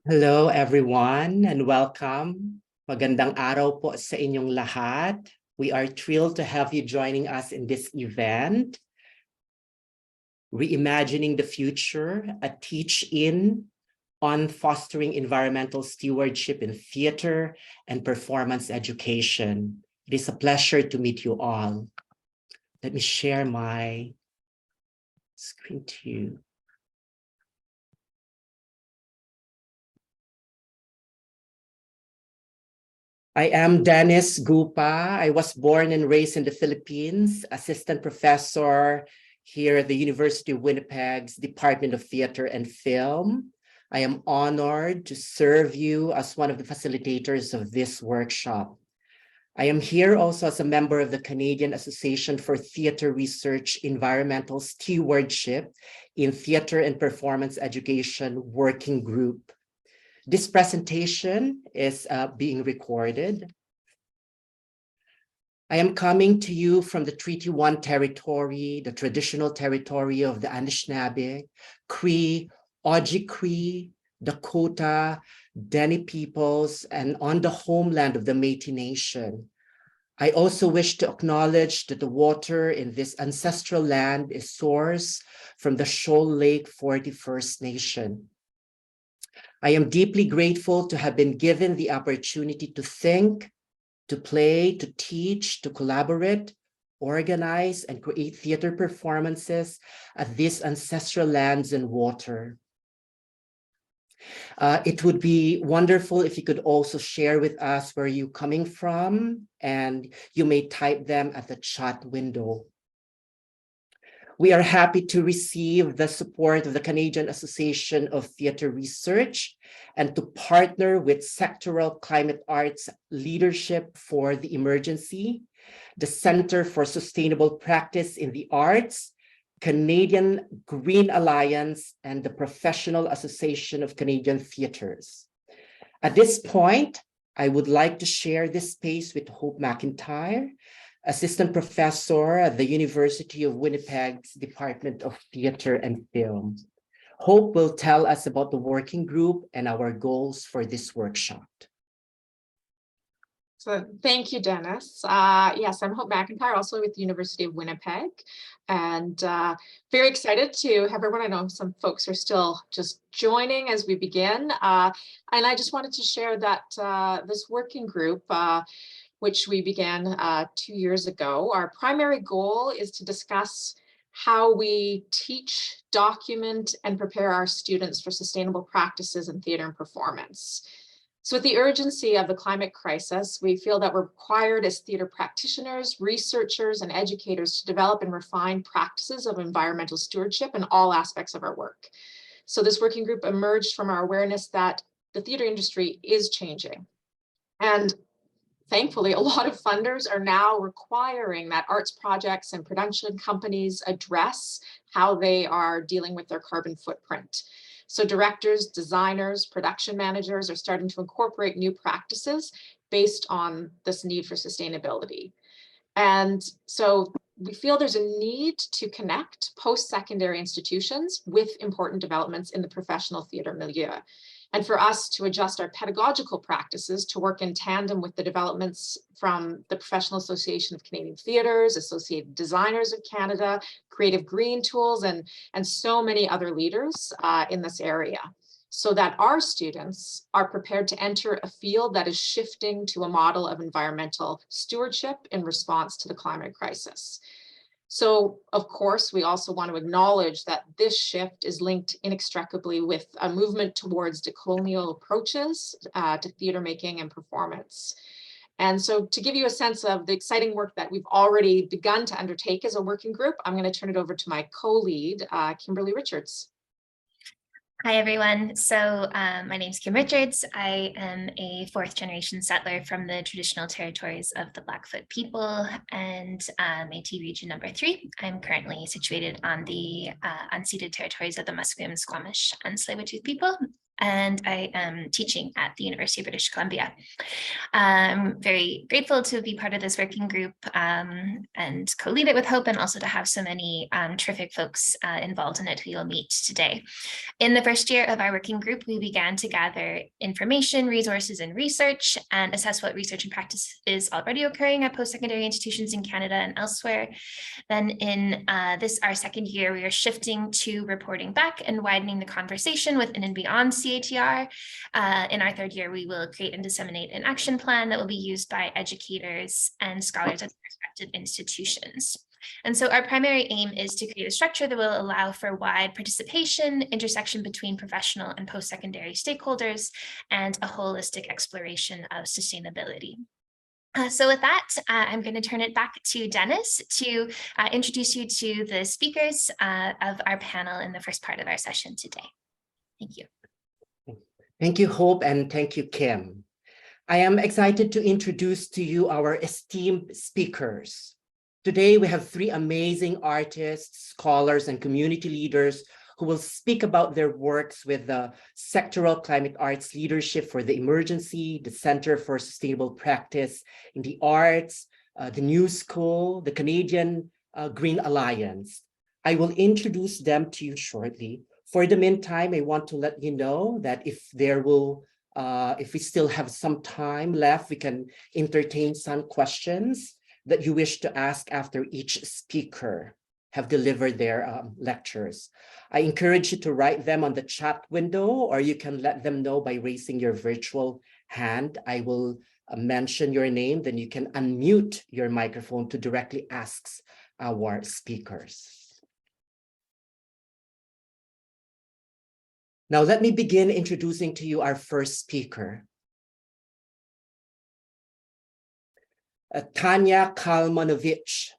Hello everyone and welcome. Magandang araw po sa inyong lahat. We are thrilled to have you joining us in this event, Reimagining the Future, a teach-in on fostering environmental stewardship in theater and performance education. It is a pleasure to meet you all. Let me share my screen to you. I am Dennis Gupa. I was born and raised in the Philippines, assistant professor here at the University of Winnipeg's Department of Theater and Film. I am honored to serve you as one of the facilitators of this workshop. I am here also as a member of the Canadian Association for Theater Research Environmental Stewardship in Theater and Performance Education Working Group. This presentation is being recorded. I am coming to you from the Treaty 1 territory, the traditional territory of the Anishinaabe, Cree, Ojibwe, Dakota, Dene peoples, and on the homeland of the Métis Nation. I also wish to acknowledge that the water in this ancestral land is sourced from the Shoal Lake 41st Nation. I am deeply grateful to have been given the opportunity to think, to play, to teach, to collaborate, organize, and create theater performances at these ancestral lands and water. It would be wonderful if you could also share with us where you're coming from, and you may type them at the chat window. We are happy to receive the support of the Canadian Association of Theatre Research and to partner with Sectoral Climate Arts Leadership for the Emergency, the Center for Sustainable Practice in the Arts, Canadian Green Alliance, and the Professional Association of Canadian Theatres. At this point, I would like to share this space with Hope McIntyre, Assistant Professor at the University of Winnipeg's Department of Theatre and Film. Hope will tell us about the working group and our goals for this workshop. So thank you, Dennis. Yes, I'm Hope McIntyre, also with the University of Winnipeg, and very excited to have everyone. I know some folks are still just joining as we begin, and I just wanted to share that this working group, which we began 2 years ago. Our primary goal is to discuss how we teach, document, and prepare our students for sustainable practices in theater and performance. So with the urgency of the climate crisis, we feel that we're required as theater practitioners, researchers, and educators to develop and refine practices of environmental stewardship in all aspects of our work. So this working group emerged from our awareness that the theater industry is changing. And thankfully, a lot of funders are now requiring that arts projects and production companies address how they are dealing with their carbon footprint. So directors, designers, production managers are starting to incorporate new practices based on this need for sustainability. And so we feel there's a need to connect post-secondary institutions with important developments in the professional theater milieu, and for us to adjust our pedagogical practices to work in tandem with the developments from the Professional Association of Canadian Theatres, Associated Designers of Canada, Creative Green Tools, and so many other leaders in this area, so that our students are prepared to enter a field that is shifting to a model of environmental stewardship in response to the climate crisis. So, of course, we also want to acknowledge that this shift is linked inextricably with a movement towards decolonial approaches to theater making and performance. And so to give you a sense of the exciting work that we've already begun to undertake as a working group, I'm going to turn it over to my co-lead, Kimberly Richards. Hi, everyone. So my name is Kim Richards. I am a fourth-generation settler from the traditional territories of the Blackfoot people and Métis Region number 3. I'm currently situated on the unceded territories of the Musqueam, Squamish, and Tsleil-Waututh people. and I am teaching at the University of British Columbia. I'm very grateful to be part of this working group and co-lead it with Hope, and also to have so many terrific folks involved in it who you'll meet today. In the first year of our working group, we began to gather information, resources, and research, and assess what research and practice is already occurring at post-secondary institutions in Canada and elsewhere. Then in our second year, we are shifting to reporting back and widening the conversation within and beyond CATR. In our third year, we will create and disseminate an action plan that will be used by educators and scholars at respective institutions. And so our primary aim is to create a structure that will allow for wide participation, intersection between professional and post-secondary stakeholders, and a holistic exploration of sustainability. So with that, I'm going to turn it back to Dennis to introduce you to the speakers of our panel in the first part of our session today. Thank you. Thank you, Hope, and thank you, Kim. I am excited to introduce to you our esteemed speakers. Today, we have three amazing artists, scholars, and community leaders who will speak about their works with the Sectoral Climate Arts Leadership for the Emergency, the Center for Sustainable Practice in the Arts, the New School, the Canadian Green Alliance. I will introduce them to you shortly. For the meantime, I want to let you know that if we still have some time left, we can entertain some questions that you wish to ask after each speaker have delivered their lectures. I encourage you to write them on the chat window, or you can let them know by raising your virtual hand. I will mention your name, then you can unmute your microphone to directly ask our speakers. Now, let me begin introducing to you our first speaker. Tanya Kalmanovitch.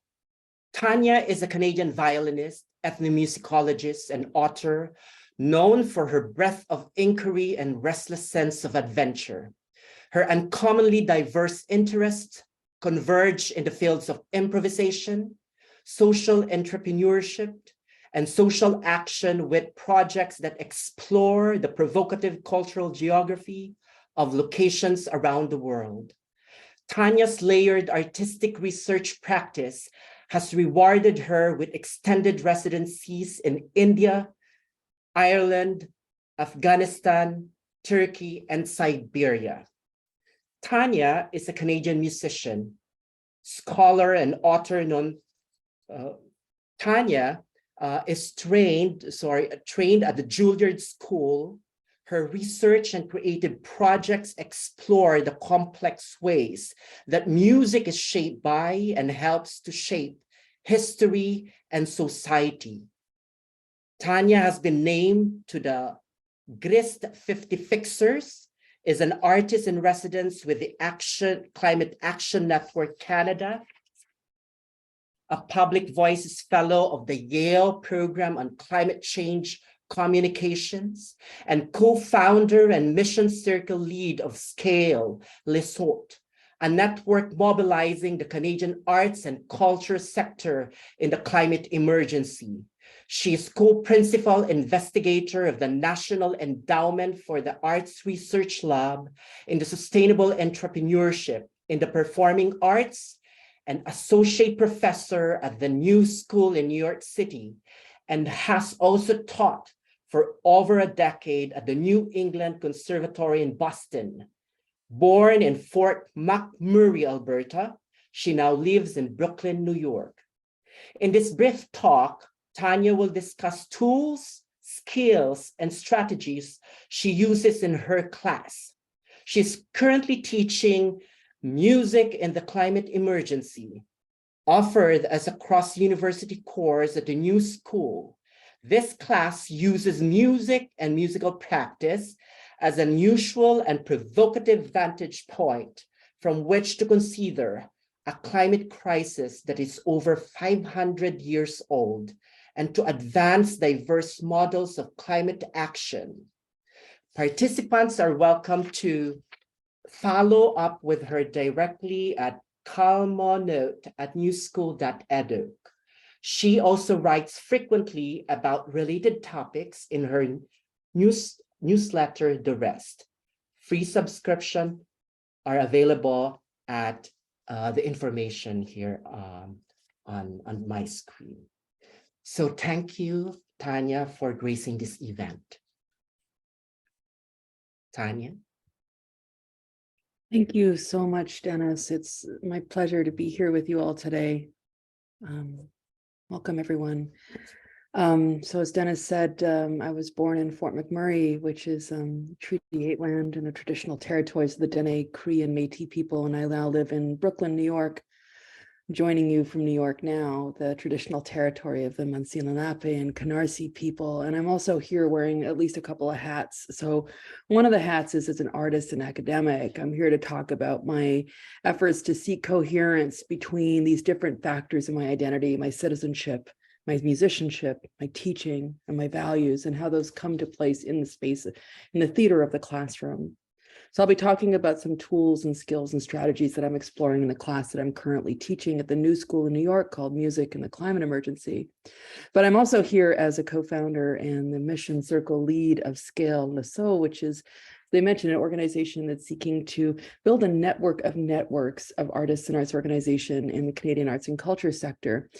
Tanya is a Canadian violinist, ethnomusicologist, and author known for her breadth of inquiry and restless sense of adventure. Her uncommonly diverse interests converge in the fields of improvisation, social entrepreneurship, and social action with projects that explore the provocative cultural geography of locations around the world. Tanya's layered artistic research practice has rewarded her with extended residencies in India, Ireland, Afghanistan, Turkey, and Siberia. Tanya is a Canadian musician, scholar, and author known. Tanya is trained at the Juilliard School. Her research and creative projects explore the complex ways that music is shaped by and helps to shape history and society. Tanya has been named to the GRIST 50 Fixers, is an artist in residence with the Climate Action Network Canada, a Public Voices Fellow of the Yale Program on Climate Change Communications, and co-founder and mission circle lead of Scale Lesot, a network mobilizing the Canadian arts and culture sector in the climate emergency. She is co-principal investigator of the National Endowment for the Arts Research Lab in the Sustainable Entrepreneurship in the Performing Arts, and associate professor at the New School in New York City, and has also taught for over a decade at the New England Conservatory in Boston. Born in Fort McMurray, Alberta, she now lives in Brooklyn, New York. In this brief talk, Tanya will discuss tools, skills, and strategies she uses in her class. She's currently teaching Music in the Climate Emergency, offered as a cross-university course at the New School. This class uses music and musical practice as an unusual and provocative vantage point from which to consider a climate crisis that is over 500 years old and to advance diverse models of climate action. Participants are welcome to follow up with her directly at kalmanote@newschool.edu. She also writes frequently about related topics in her newsletter, the rest. Free subscription are available at the information here on my screen. So thank you, Tanya, for gracing this event. Tanya? Thank you so much, Dennis. It's my pleasure to be here with you all today. Welcome, everyone. So as Dennis said, I was born in Fort McMurray, which is Treaty 8 land and the traditional territories of the Dene, Cree, and Métis people, and I now live in Brooklyn, New York, joining you from New York now, the traditional territory of the Munsee Lenape and Canarsie people. And I'm also here wearing at least a couple of hats. So one of the hats is as an artist and academic. I'm here to talk about my efforts to seek coherence between these different factors in my identity, my citizenship, my musicianship, my teaching, and my values, and how those come to place in the space, in the theater of the classroom. So I'll be talking about some tools and skills and strategies that I'm exploring in the class that I'm currently teaching at the new school in New York called Music and the Climate Emergency. But I'm also here as a co-founder and the mission circle lead of Scale Nassau, which is, they mentioned, an organization that's seeking to build a network of networks of artists and arts organization in the Canadian arts and culture sector.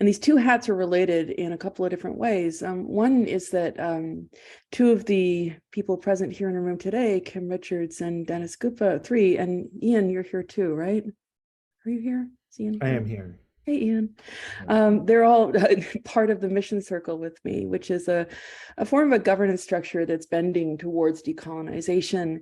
And these two hats are related in a couple of different ways. One is that two of the people present here in the room today, Kim Richards and Dennis Gupta, three, and Ian, you're here too, right? Are you here? Is Ian here? I am here. Hey, Ian. They're all part of the mission circle with me, which is a form of a governance structure that's bending towards decolonization.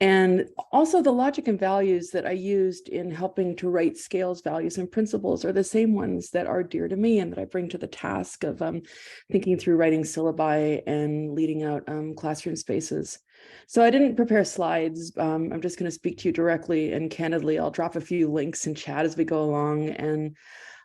And also the logic and values that I used in helping to write Scale's values and principles are the same ones that are dear to me and that I bring to the task of thinking through writing syllabi and leading out classroom spaces. So I didn't prepare slides. I'm just going to speak to you directly and candidly. I'll drop a few links in chat as we go along. And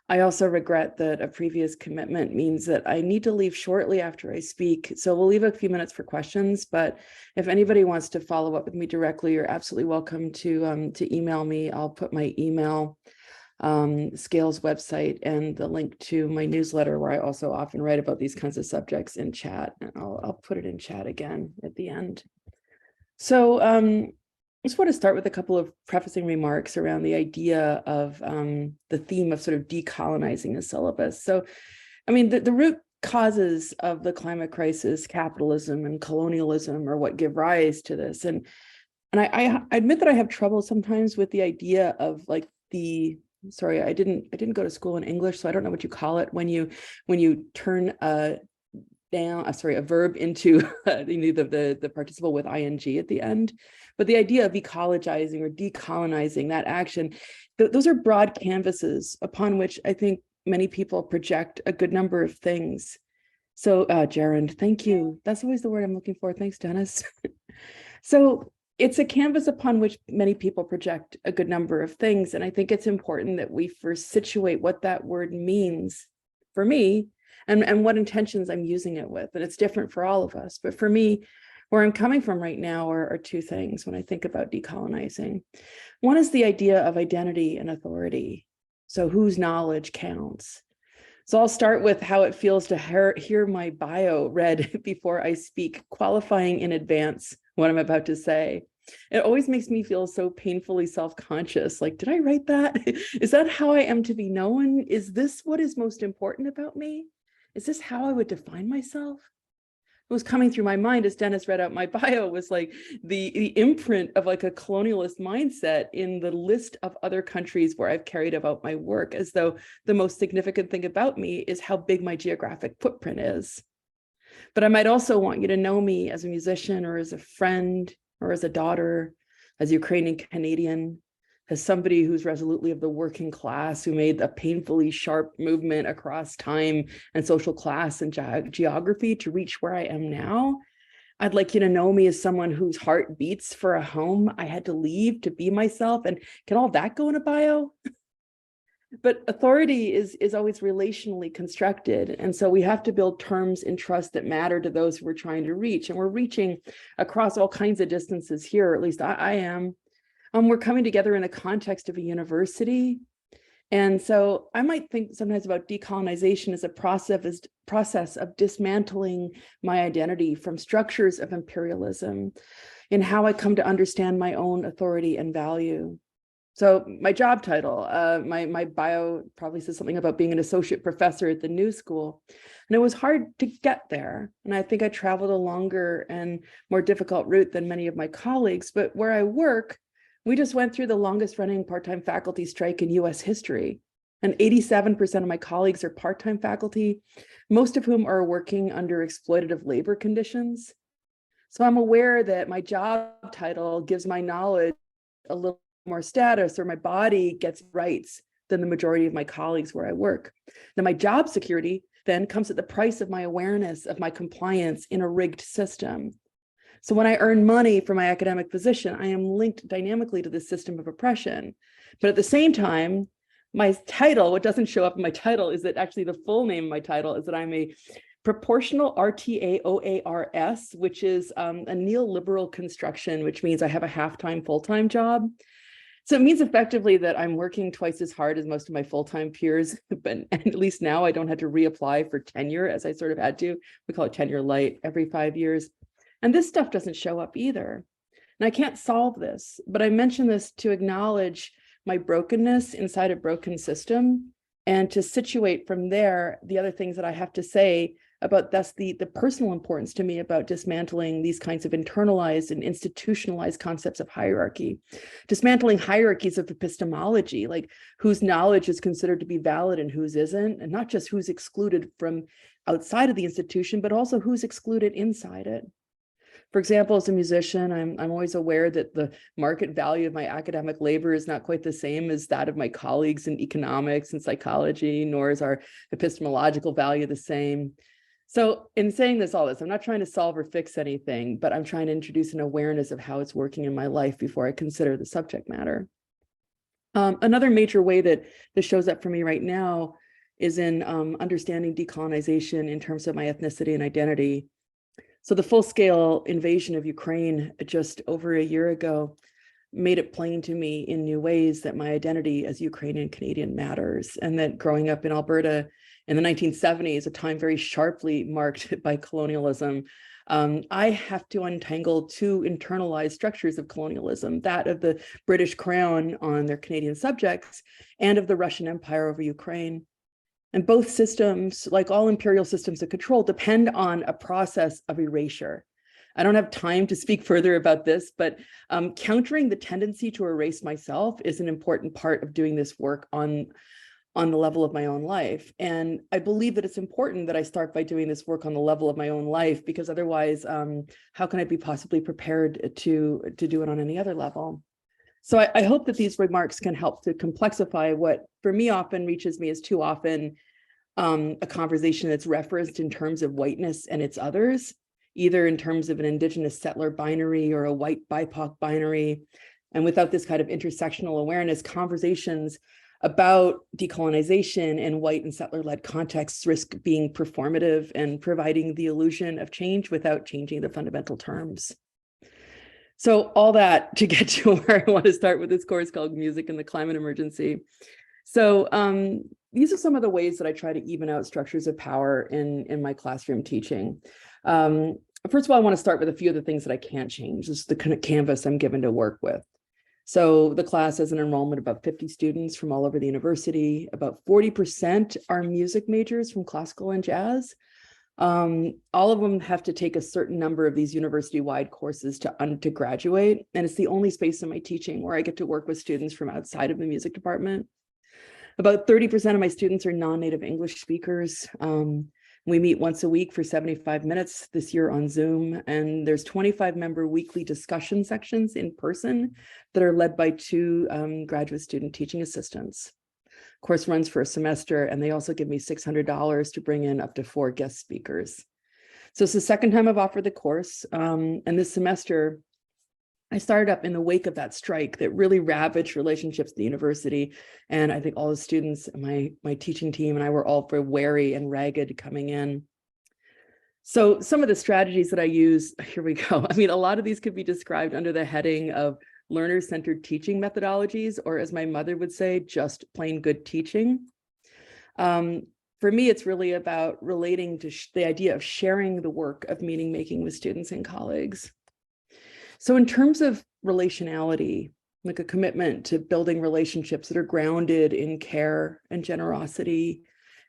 I also regret that a previous commitment means that I need to leave shortly after I speak. So we'll leave a few minutes for questions, but if anybody wants to follow up with me directly, you're absolutely welcome to email me. I'll put my email, Scale's website, and the link to my newsletter where I also often write about these kinds of subjects in chat. And I'll put it in chat again at the end. So I just want to start with a couple of prefacing remarks around the idea of the theme of sort of decolonizing a syllabus. So, I mean, the root causes of the climate crisis, capitalism and colonialism, are what give rise to this. And I admit that I have trouble sometimes with the idea of like sorry, I didn't go to school in English, so I don't know what you call it when you turn a verb into the participle with ing at the end. But the idea of ecologizing or decolonizing, that action, those are broad canvases upon which I think many people project a good number of things. So gerund, thank you. That's always the word I'm looking for. Thanks, Dennis. So it's a canvas upon which many people project a good number of things. And I think it's important that we first situate what that word means for me and what intentions I'm using it with. And it's different for all of us. But for me, where I'm coming from right now are two things when I think about decolonizing. One is the idea of identity and authority. So whose knowledge counts? So I'll start with how it feels to hear my bio read before I speak, qualifying in advance what I'm about to say. It always makes me feel so painfully self-conscious. Like, did I write that? Is that how I am to be known? Is this what is most important about me? Is this how I would define myself? What was coming through my mind as Dennis read out my bio was like the imprint of like a colonialist mindset in the list of other countries where I've carried about my work, as though the most significant thing about me is how big my geographic footprint is. But I might also want you to know me as a musician or as a friend or as a daughter, as Ukrainian Canadian, as somebody who's resolutely of the working class, who made a painfully sharp movement across time and social class and geography to reach where I am now. I'd like you to know me as someone whose heart beats for a home I had to leave to be myself. And can all that go in a bio? But authority is always relationally constructed. And so we have to build terms and trust that matter to those who we're trying to reach. And we're reaching across all kinds of distances here, or at least I am. We're coming together in the context of a university. And so I might think sometimes about decolonization as a process of dismantling my identity from structures of imperialism in how I come to understand my own authority and value. So my job title, my bio probably says something about being an associate professor at the New School. And it was hard to get there. And I think I traveled a longer and more difficult route than many of my colleagues. But where I work, we just went through the longest running part-time faculty strike in US history. And 87% of my colleagues are part-time faculty, most of whom are working under exploitative labor conditions. So I'm aware that my job title gives my knowledge a little more status, or my body gets rights than the majority of my colleagues where I work. Now, my job security then comes at the price of my awareness of my compliance in a rigged system. So when I earn money for my academic position, I am linked dynamically to the system of oppression. But at the same time, my title, what doesn't show up in my title is that actually the full name of my title is that I'm a proportional RTAOARS, which is a neoliberal construction, which means I have a half-time, full-time job. So it means effectively that I'm working twice as hard as most of my full-time peers, but at least now I don't have to reapply for tenure as I sort of had to. We call it tenure light every 5 years. And this stuff doesn't show up either. And I can't solve this, but I mention this to acknowledge my brokenness inside a broken system and to situate from there the other things that I have to say about thus the personal importance to me about dismantling these kinds of internalized and institutionalized concepts of hierarchy, dismantling hierarchies of epistemology, like whose knowledge is considered to be valid and whose isn't, and not just who's excluded from outside of the institution, but also who's excluded inside it. For example, as a musician, I'm always aware that the market value of my academic labor is not quite the same as that of my colleagues in economics and psychology, nor is our epistemological value the same. So in saying all this, I'm not trying to solve or fix anything, but I'm trying to introduce an awareness of how it's working in my life before I consider the subject matter. Another major way that this shows up for me right now is in understanding decolonization in terms of my ethnicity and identity. So the full-scale invasion of Ukraine just over a year ago made it plain to me in new ways that my identity as Ukrainian Canadian matters, and that growing up in Alberta in the 1970s, a time very sharply marked by colonialism, I have to untangle two internalized structures of colonialism, that of the British Crown on their Canadian subjects and of the Russian Empire over Ukraine. And both systems, like all imperial systems of control, depend on a process of erasure. I don't have time to speak further about this, but countering the tendency to erase myself is an important part of doing this work on the level of my own life. And I believe that it's important that I start by doing this work on the level of my own life, because otherwise, how can I be possibly prepared to do it on any other level? So I hope that these remarks can help to complexify what for me often reaches me as too often a conversation that's referenced in terms of whiteness and its others, either in terms of an Indigenous settler binary or a white BIPOC binary. And without this kind of intersectional awareness, conversations about decolonization in white and settler-led contexts risk being performative and providing the illusion of change without changing the fundamental terms. So all that to get to where I want to start with this course called Music in the Climate Emergency. So these are some of the ways that I try to even out structures of power in my classroom teaching. First of all, I want to start with a few of the things that I can't change. This is the kind of canvas I'm given to work with. So the class has an enrollment of about 50 students from all over the university. About 40% are music majors from classical and jazz. All of them have to take a certain number of these university-wide courses to graduate. And it's the only space in my teaching where I get to work with students from outside of the music department. About 30% of my students are non-native English speakers. We meet once a week for 75 minutes this year on Zoom, and there's 25-member weekly discussion sections in person that are led by 2 graduate student teaching assistants. Course runs for a semester, and they also give me $600 to bring in up to 4 guest speakers. So it's the second time I've offered the course, and this semester, I started up in the wake of that strike that really ravaged relationships at the university. And I think all the students, my teaching team and I were all very wary and ragged coming in. So some of the strategies that I use, here we go. I mean, a lot of these could be described under the heading of learner-centered teaching methodologies, or as my mother would say, just plain good teaching. For me, it's really about relating to the idea of sharing the work of meaning making with students and colleagues. So in terms of relationality, like a commitment to building relationships that are grounded in care and generosity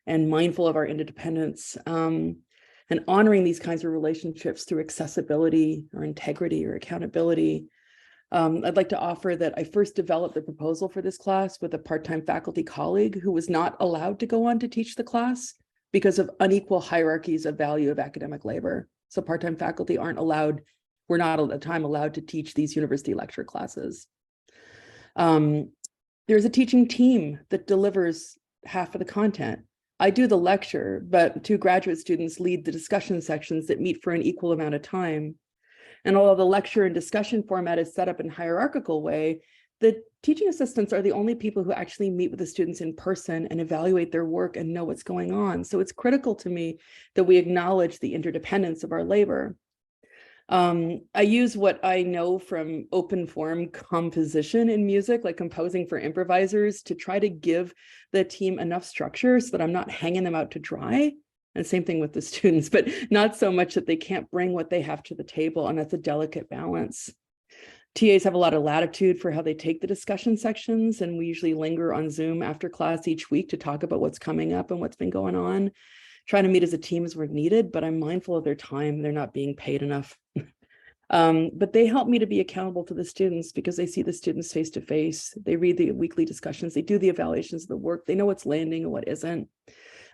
and mindful of our interdependence, and honoring these kinds of relationships through accessibility or integrity or accountability. I'd like to offer that I first developed the proposal for this class with a part-time faculty colleague who was not allowed to go on to teach the class because of unequal hierarchies of value of academic labor. So part-time faculty aren't allowed, were not at the time allowed to teach these university lecture classes. There's a teaching team that delivers half of the content. I do the lecture, but 2 graduate students lead the discussion sections that meet for an equal amount of time. And although the lecture and discussion format is set up in a hierarchical way, the teaching assistants are the only people who actually meet with the students in person and evaluate their work and know what's going on. So it's critical to me that we acknowledge the interdependence of our labor. I use what I know from open form composition in music, like composing for improvisers, to try to give the team enough structure so that I'm not hanging them out to dry. And same thing with the students, but not so much that they can't bring what they have to the table. And that's a delicate balance. TAs have a lot of latitude for how they take the discussion sections. And we usually linger on Zoom after class each week to talk about what's coming up and what's been going on. Try to meet as a team as we're needed, but I'm mindful of their time. They're not being paid enough. But they help me to be accountable to the students because they see the students face to face. They read the weekly discussions. They do the evaluations of the work. They know what's landing and what isn't.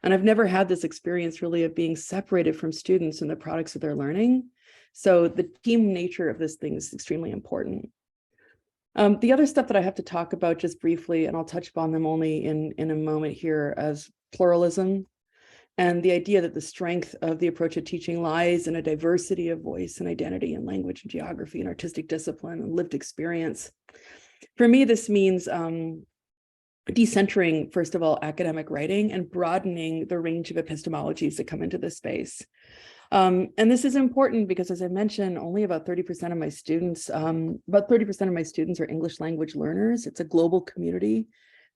And I've never had this experience really of being separated from students and the products of their learning. So the team nature of this thing is extremely important. The other stuff that I have to talk about just briefly, and I'll touch upon them only in a moment here, as pluralism and the idea that the strength of the approach of teaching lies in a diversity of voice and identity and language and geography and artistic discipline and lived experience. For me, this means decentering, first of all, academic writing and broadening the range of epistemologies that come into this space. And this is important because, as I mentioned, only about 30% of my students, are English language learners. It's a global community.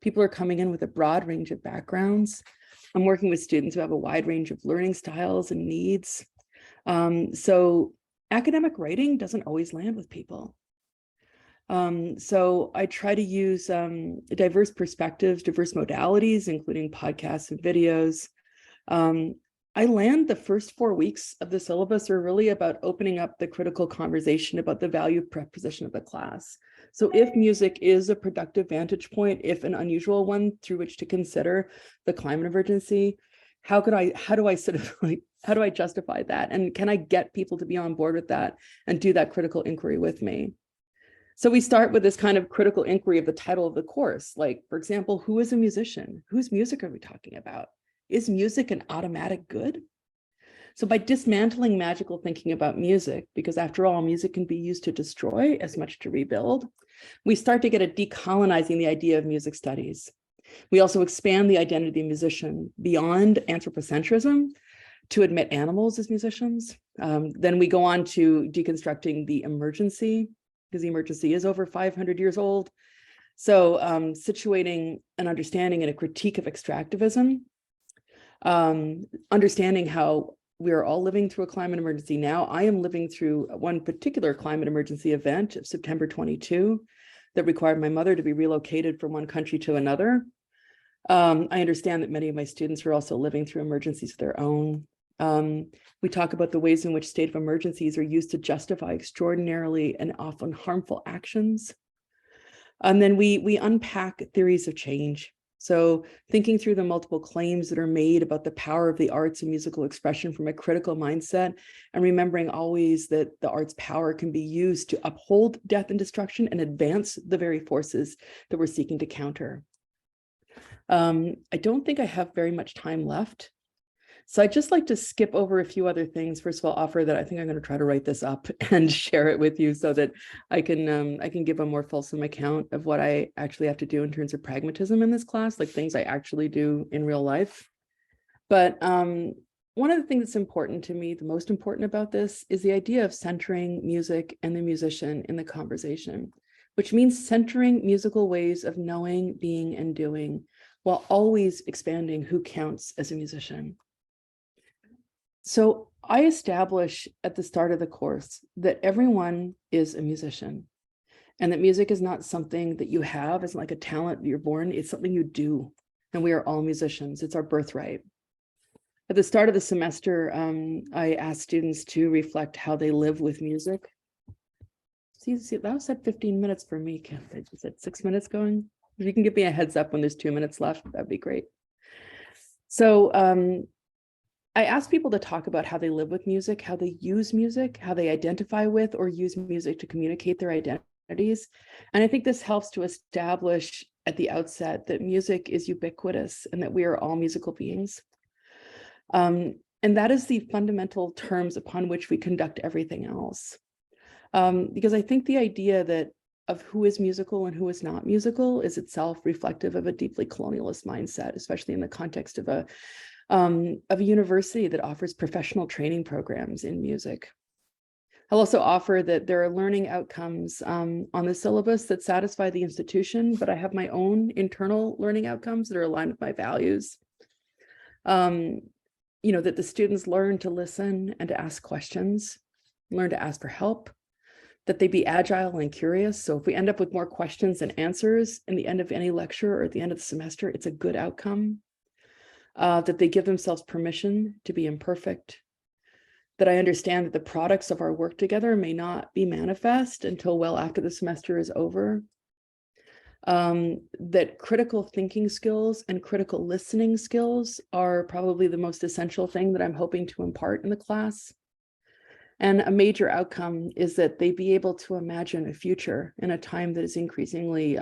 People are coming in with a broad range of backgrounds. I'm working with students who have a wide range of learning styles and needs. So academic writing doesn't always land with people. So I try to use diverse perspectives, diverse modalities, including podcasts and videos. I land the first 4 weeks of the syllabus are really about opening up the critical conversation about the value proposition of the class. So if music is a productive vantage point, if an unusual one through which to consider the climate emergency, how do I justify that? And can I get people to be on board with that and do that critical inquiry with me? So we start with this kind of critical inquiry of the title of the course. Like, for example, who is a musician? Whose music are we talking about? Is music an automatic good? So by dismantling magical thinking about music, because after all, music can be used to destroy as much to rebuild, we start to get at decolonizing the idea of music studies. We also expand the identity of the musician beyond anthropocentrism to admit animals as musicians. Then we go on to deconstructing the emergency, because the emergency is over 500 years old. So situating an understanding and a critique of extractivism, understanding how we are all living through a climate emergency now. I am living through one particular climate emergency event of September 22 that required my mother to be relocated from one country to another. I understand that many of my students are also living through emergencies of their own. We talk about the ways in which state of emergencies are used to justify extraordinarily and often harmful actions. And then we unpack theories of change. So thinking through the multiple claims that are made about the power of the arts and musical expression from a critical mindset, and remembering always that the arts power can be used to uphold death and destruction and advance the very forces that we're seeking to counter. I don't think I have very much time left. So I'd just like to skip over a few other things. First of all, offer that I think I'm going to try to write this up and share it with you so that I can give a more fulsome account of what I actually have to do in terms of pragmatism in this class, like things I actually do in real life. But one of the things that's important to me, the most important about this, is the idea of centering music and the musician in the conversation. which means centering musical ways of knowing, being, and doing, while always expanding who counts as a musician. So I establish at the start of the course that everyone is a musician, and that music is not something that you have as like a talent you're born, it's something you do. And we are all musicians, it's our birthright. At the start of the semester, I asked students to reflect how they live with music. See, that was at 15 minutes for me. Is it 6 minutes going? If you can give me a heads up when there's 2 minutes left, that'd be great. So I asked people to talk about how they live with music, how they use music, how they identify with or use music to communicate their identities. And I think this helps to establish at the outset that music is ubiquitous and that we are all musical beings. And that is the fundamental terms upon which we conduct everything else. Because I think the idea that of who is musical and who is not musical is itself reflective of a deeply colonialist mindset, especially in the context of a university that offers professional training programs in music. I'll also offer that there are learning outcomes on the syllabus that satisfy the institution, but I have my own internal learning outcomes that are aligned with my values. You know, that the students learn to listen and to ask questions, learn to ask for help, that they be agile and curious. So if we end up with more questions than answers in the end of any lecture or at the end of the semester, it's a good outcome. That they give themselves permission to be imperfect, that I understand that the products of our work together may not be manifest until well after the semester is over, that critical thinking skills and critical listening skills are probably the most essential thing that I'm hoping to impart in the class. And a major outcome is that they be able to imagine a future in a time that is increasingly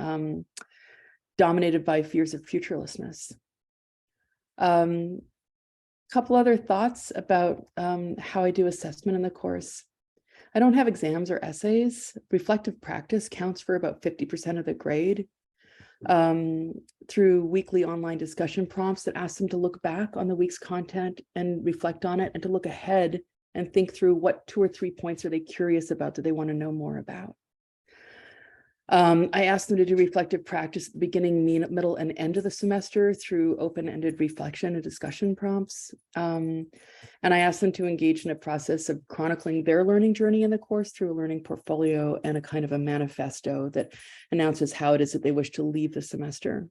dominated by fears of futurelessness. Couple other thoughts about how I do assessment in the course. I don't have exams or essays. Reflective practice counts for about 50% of the grade through weekly online discussion prompts that ask them to look back on the week's content and reflect on it, and to look ahead and think through what 2 or 3 points are they curious about, do they want to know more about. I asked them to do reflective practice at the beginning, middle, and end of the semester through open-ended reflection and discussion prompts. And I asked them to engage in a process of chronicling their learning journey in the course through a learning portfolio and a kind of a manifesto that announces how it is that they wish to leave the semester.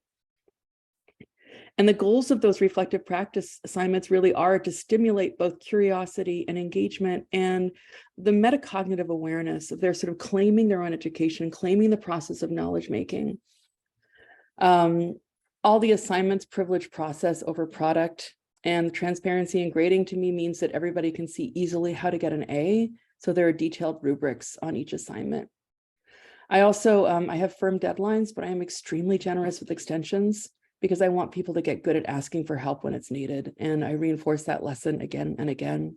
And the goals of those reflective practice assignments really are to stimulate both curiosity and engagement and the metacognitive awareness of their sort of claiming their own education, claiming the process of knowledge making. All the assignments privilege process over product, and transparency and grading to me means that everybody can see easily how to get an A. So there are detailed rubrics on each assignment. I also, I have firm deadlines, but I am extremely generous with extensions, because I want people to get good at asking for help when it's needed. And I reinforce that lesson again and again.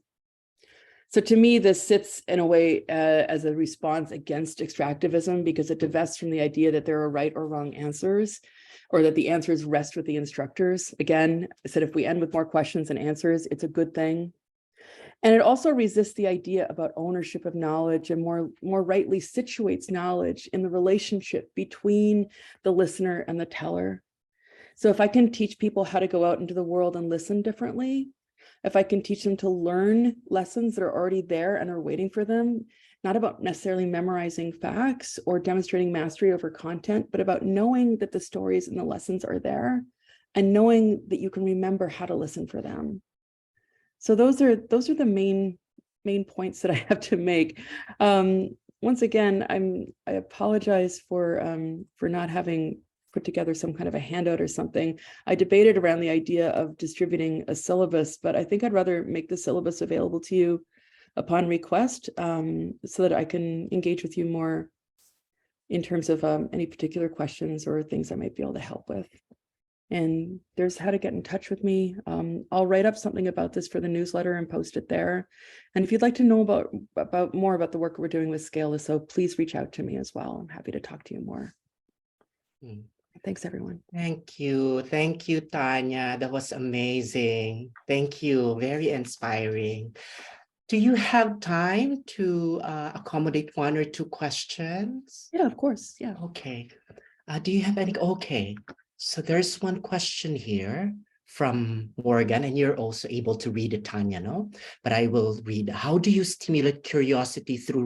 So to me, this sits in a way as a response against extractivism, because it divests from the idea that there are right or wrong answers, or that the answers rest with the instructors. Again, I said, if we end with more questions than answers, it's a good thing. And it also resists the idea about ownership of knowledge, and more rightly situates knowledge in the relationship between the listener and the teller. So if I can teach people how to go out into the world and listen differently, if I can teach them to learn lessons that are already there and are waiting for them, not about necessarily memorizing facts or demonstrating mastery over content, but about knowing that the stories and the lessons are there and knowing that you can remember how to listen for them. So those are the main points that I have to make. Once again, I apologize for not having put together some kind of a handout or something. I debated around the idea of distributing a syllabus, but I think I'd rather make the syllabus available to you upon request, so that I can engage with you more in terms of any particular questions or things I might be able to help with. And there's how to get in touch with me. I'll write up something about this for the newsletter and post it there. And if you'd like to know about more about the work we're doing with Scale, so please reach out to me as well. I'm happy to talk to you more. Thanks, everyone. Thank you. Thank you, Tanya. That was amazing. Thank you. Very inspiring. Do you have time to accommodate 1 or 2 questions? Yeah, of course. Yeah. Okay. Do you have any? Okay. So there's one question here from Morgan, and you're also able to read it, Tanya, no? But I will read. How do you stimulate curiosity through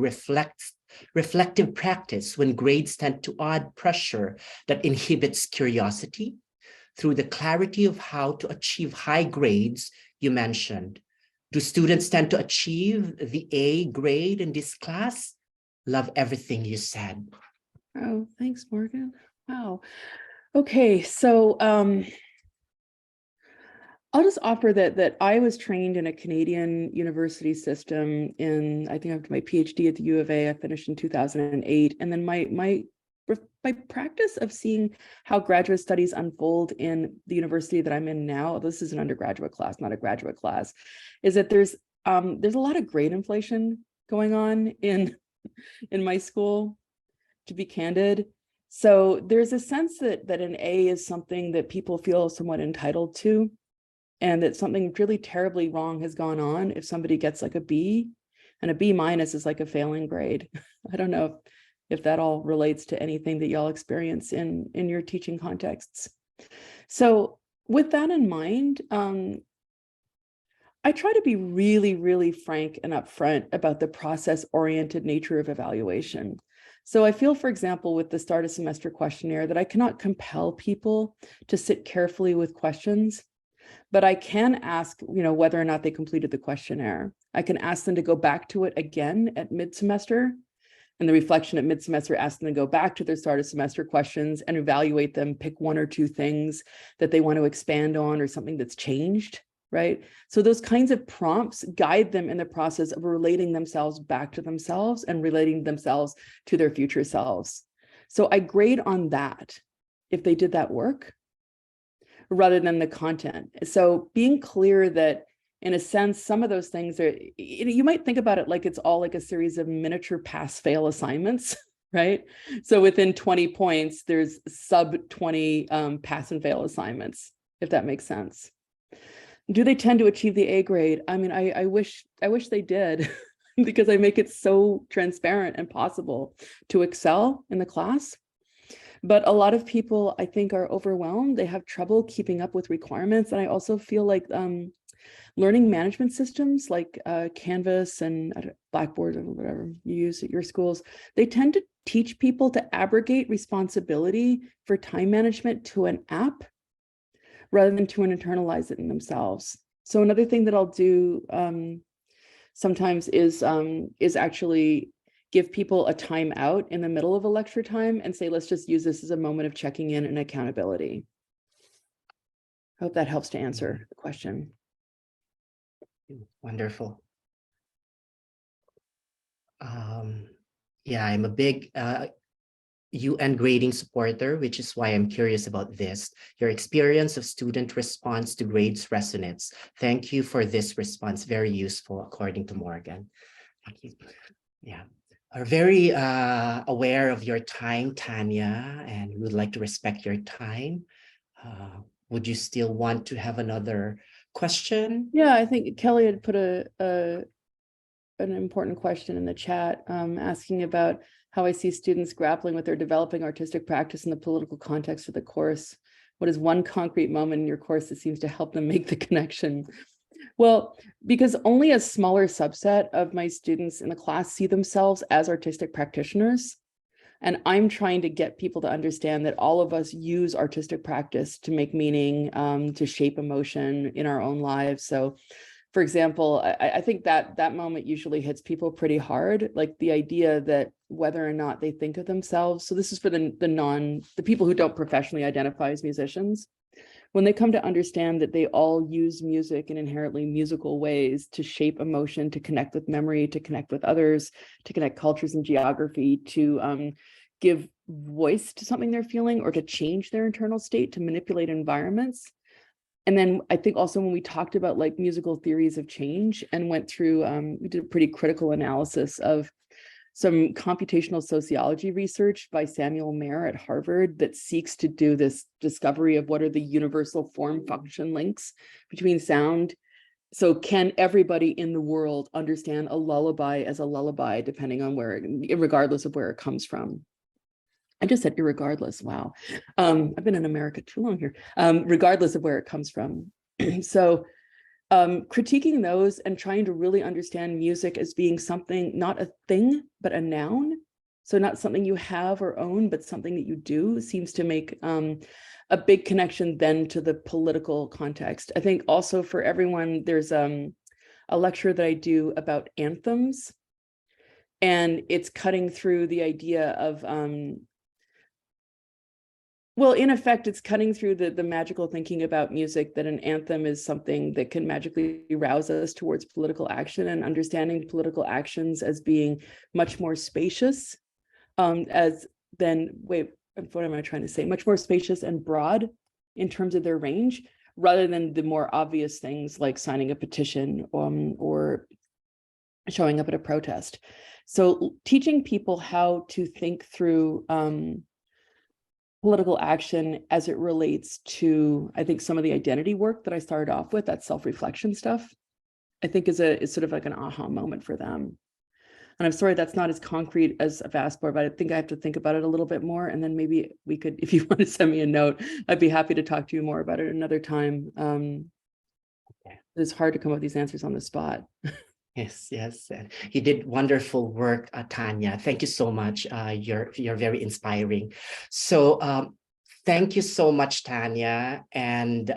reflective practice when grades tend to add pressure that inhibits curiosity? Through the clarity of how to achieve high grades you mentioned, do students tend to achieve the A grade in this class? Love everything you said. Oh, thanks, Morgan. Wow. Okay, so I'll just offer that I was trained in a Canadian university system in, I think I have my PhD at the U of A. I finished in 2008, and then my practice of seeing how graduate studies unfold in the university that I'm in now, this is an undergraduate class, not a graduate class, is that there's a lot of grade inflation going on in my school, to be candid. So there's a sense that an A is something that people feel somewhat entitled to, and that something really terribly wrong has gone on if somebody gets like a B, and a B- is like a failing grade. I don't know if that all relates to anything that y'all experience in your teaching contexts. So with that in mind, I try to be really, really frank and upfront about the process-oriented nature of evaluation. So I feel, for example, with the start of semester questionnaire, that I cannot compel people to sit carefully with questions, but I can ask, whether or not they completed the questionnaire. I can ask them to go back to it again at mid-semester, and the reflection at mid-semester asks them to go back to their start of semester questions and evaluate them, pick 1 or 2 things that they want to expand on or something that's changed, right? So those kinds of prompts guide them in the process of relating themselves back to themselves and relating themselves to their future selves. So I grade on that if they did that work rather than the content. So being clear that, in a sense, some of those things are, you might think about it like it's all like a series of miniature pass-fail assignments, right? So within 20 points, there's sub 20 pass and fail assignments, if that makes sense. Do they tend to achieve the A grade? I mean, I wish they did because I make it so transparent and possible to excel in the class. But a lot of people, I think, are overwhelmed. They have trouble keeping up with requirements. And I also feel like learning management systems like Canvas and Blackboard or whatever you use at your schools, they tend to teach people to abrogate responsibility for time management to an app rather than to internalize it in themselves. So another thing that I'll do sometimes is actually give people a time out in the middle of a lecture time and say, let's just use this as a moment of checking in and accountability. I hope that helps to answer the question. Wonderful. Yeah, I'm a big UN grading supporter, which is why I'm curious about this. Your experience of student response to grades resonates. Thank you for this response. Very useful, according to Morgan. Thank you. Yeah. Are very aware of your time, Tanya, and we would like to respect your time. Would you still want to have another question? Yeah, I think Kelly had put an important question in the chat, asking about how I see students grappling with their developing artistic practice in the political context of the course. What is one concrete moment in your course that seems to help them make the connection? Well, because only a smaller subset of my students in the class see themselves as artistic practitioners. And I'm trying to get people to understand that all of us use artistic practice to make meaning, to shape emotion in our own lives. So, for example, I think that moment usually hits people pretty hard, like the idea that whether or not they think of themselves. So this is for the people who don't professionally identify as musicians. When they come to understand that they all use music in inherently musical ways to shape emotion, to connect with memory, to connect with others, to connect cultures and geography, to give voice to something they're feeling, or to change their internal state, to manipulate environments. And then I think also when we talked about like musical theories of change and went through, we did a pretty critical analysis of some computational sociology research by Samuel Mayer at Harvard that seeks to do this discovery of what are the universal form function links between sound, So can everybody in the world understand a lullaby as a lullaby, depending on regardless of where it comes from? I just said irregardless. Wow. I've been in America too long here. Regardless of where it comes from. So critiquing those and trying to really understand music as being something, not a thing, but a noun. So not something you have or own, but something that you do, seems to make a big connection then to the political context. I think also for everyone, there's a lecture that I do about anthems, and it's cutting through the idea of, well, in effect, it's cutting through the magical thinking about music, that an anthem is something that can magically rouse us towards political action, and understanding political actions as being much more spacious, what am I trying to say? Much more spacious and broad in terms of their range, rather than the more obvious things like signing a petition or showing up at a protest. So teaching people how to think through political action as it relates to, I think, some of the identity work that I started off with, that self-reflection stuff, I think is sort of like an aha moment for them. And I'm sorry that's not as concrete as I've asked for, but I think I have to think about it a little bit more. And then maybe we could, if you want to send me a note, I'd be happy to talk to you more about it another time. It's hard to come up with these answers on the spot. Yes, yes. You did wonderful work, Tanya. Thank you so much. You're very inspiring. So thank you so much, Tanya. And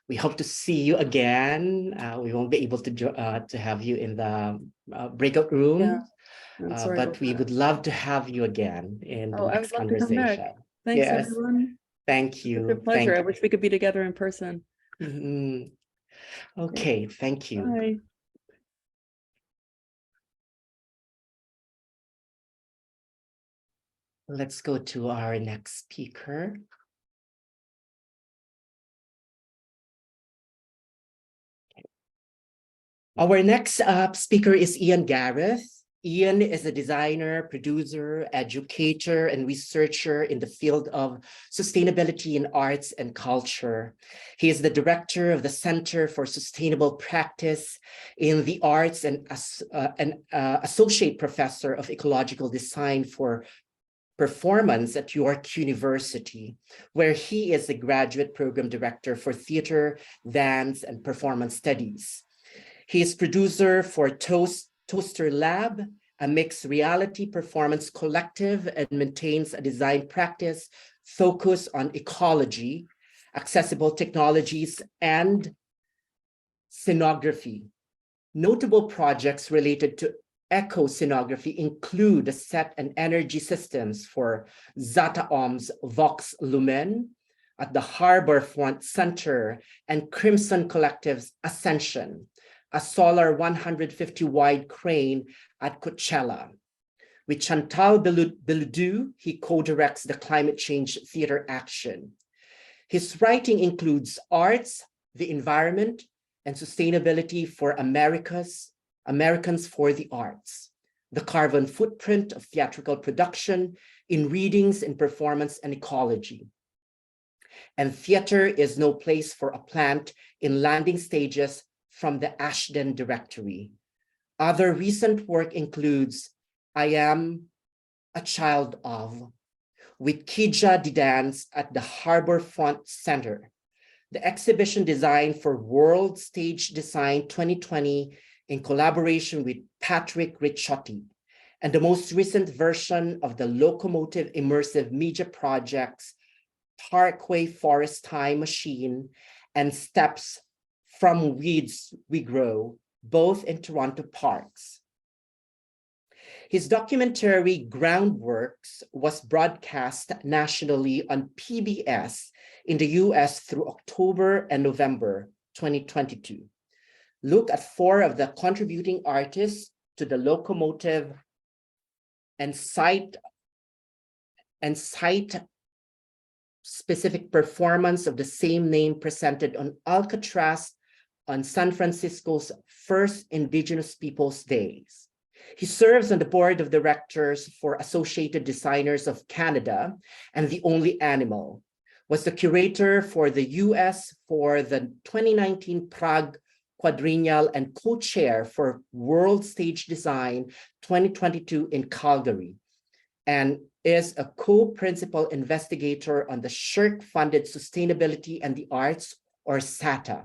we hope to see you again. We won't be able to have you in the breakout room, but we would love to have you again in the next conversation. Thanks, everyone. Thank you. It's a pleasure. I wish we could be together in person. Okay, thank you. Bye. Let's go to our next speaker. Our next speaker is Ian Garrett. Ian is a designer, producer, educator, and researcher in the field of sustainability in arts and culture. He is the director of the Center for Sustainable Practice in the Arts and an associate professor of ecological design for performance at York University, where he is the graduate program director for theater, dance, and performance studies. He is producer for Toaster Lab, a mixed reality performance collective, and maintains a design practice focused on ecology, accessible technologies, and scenography. Notable projects related to eco-scenography include the set and energy systems for Zataom's Vox Lumen at the Harborfront Center and Crimson Collective's Ascension, a solar 150 wide crane at Coachella. With Chantal Beludou, he co-directs the Climate Change Theater Action. His writing includes Arts, the Environment, and Sustainability for Americans for the Arts, the Carbon Footprint of Theatrical Production in Readings in Performance and Ecology, and Theater is No Place for a Plant in Landing Stages from the Ashden Directory. Other recent work includes I Am a Child of, with Kija Didance at the Harborfront Center, the exhibition design for World Stage Design 2020 in collaboration with Patrick Ricciotti, and the most recent version of the Locomotive Immersive Media Project's Parkway Forest Time Machine and Steps from Weeds We Grow, both in Toronto parks. His documentary Groundworks was broadcast nationally on PBS in the US through October and November 2022. Look at 4 of the contributing artists to the Locomotive and cite specific performance of the same name presented on Alcatraz on San Francisco's first Indigenous Peoples Days. He serves on the board of directors for Associated Designers of Canada and The Only Animal, was the curator for the US for the 2019 Prague quadrennial and co-chair for World Stage Design 2022 in Calgary, and is a co-principal investigator on the SSHRC-funded Sustainability and the Arts, or SATA.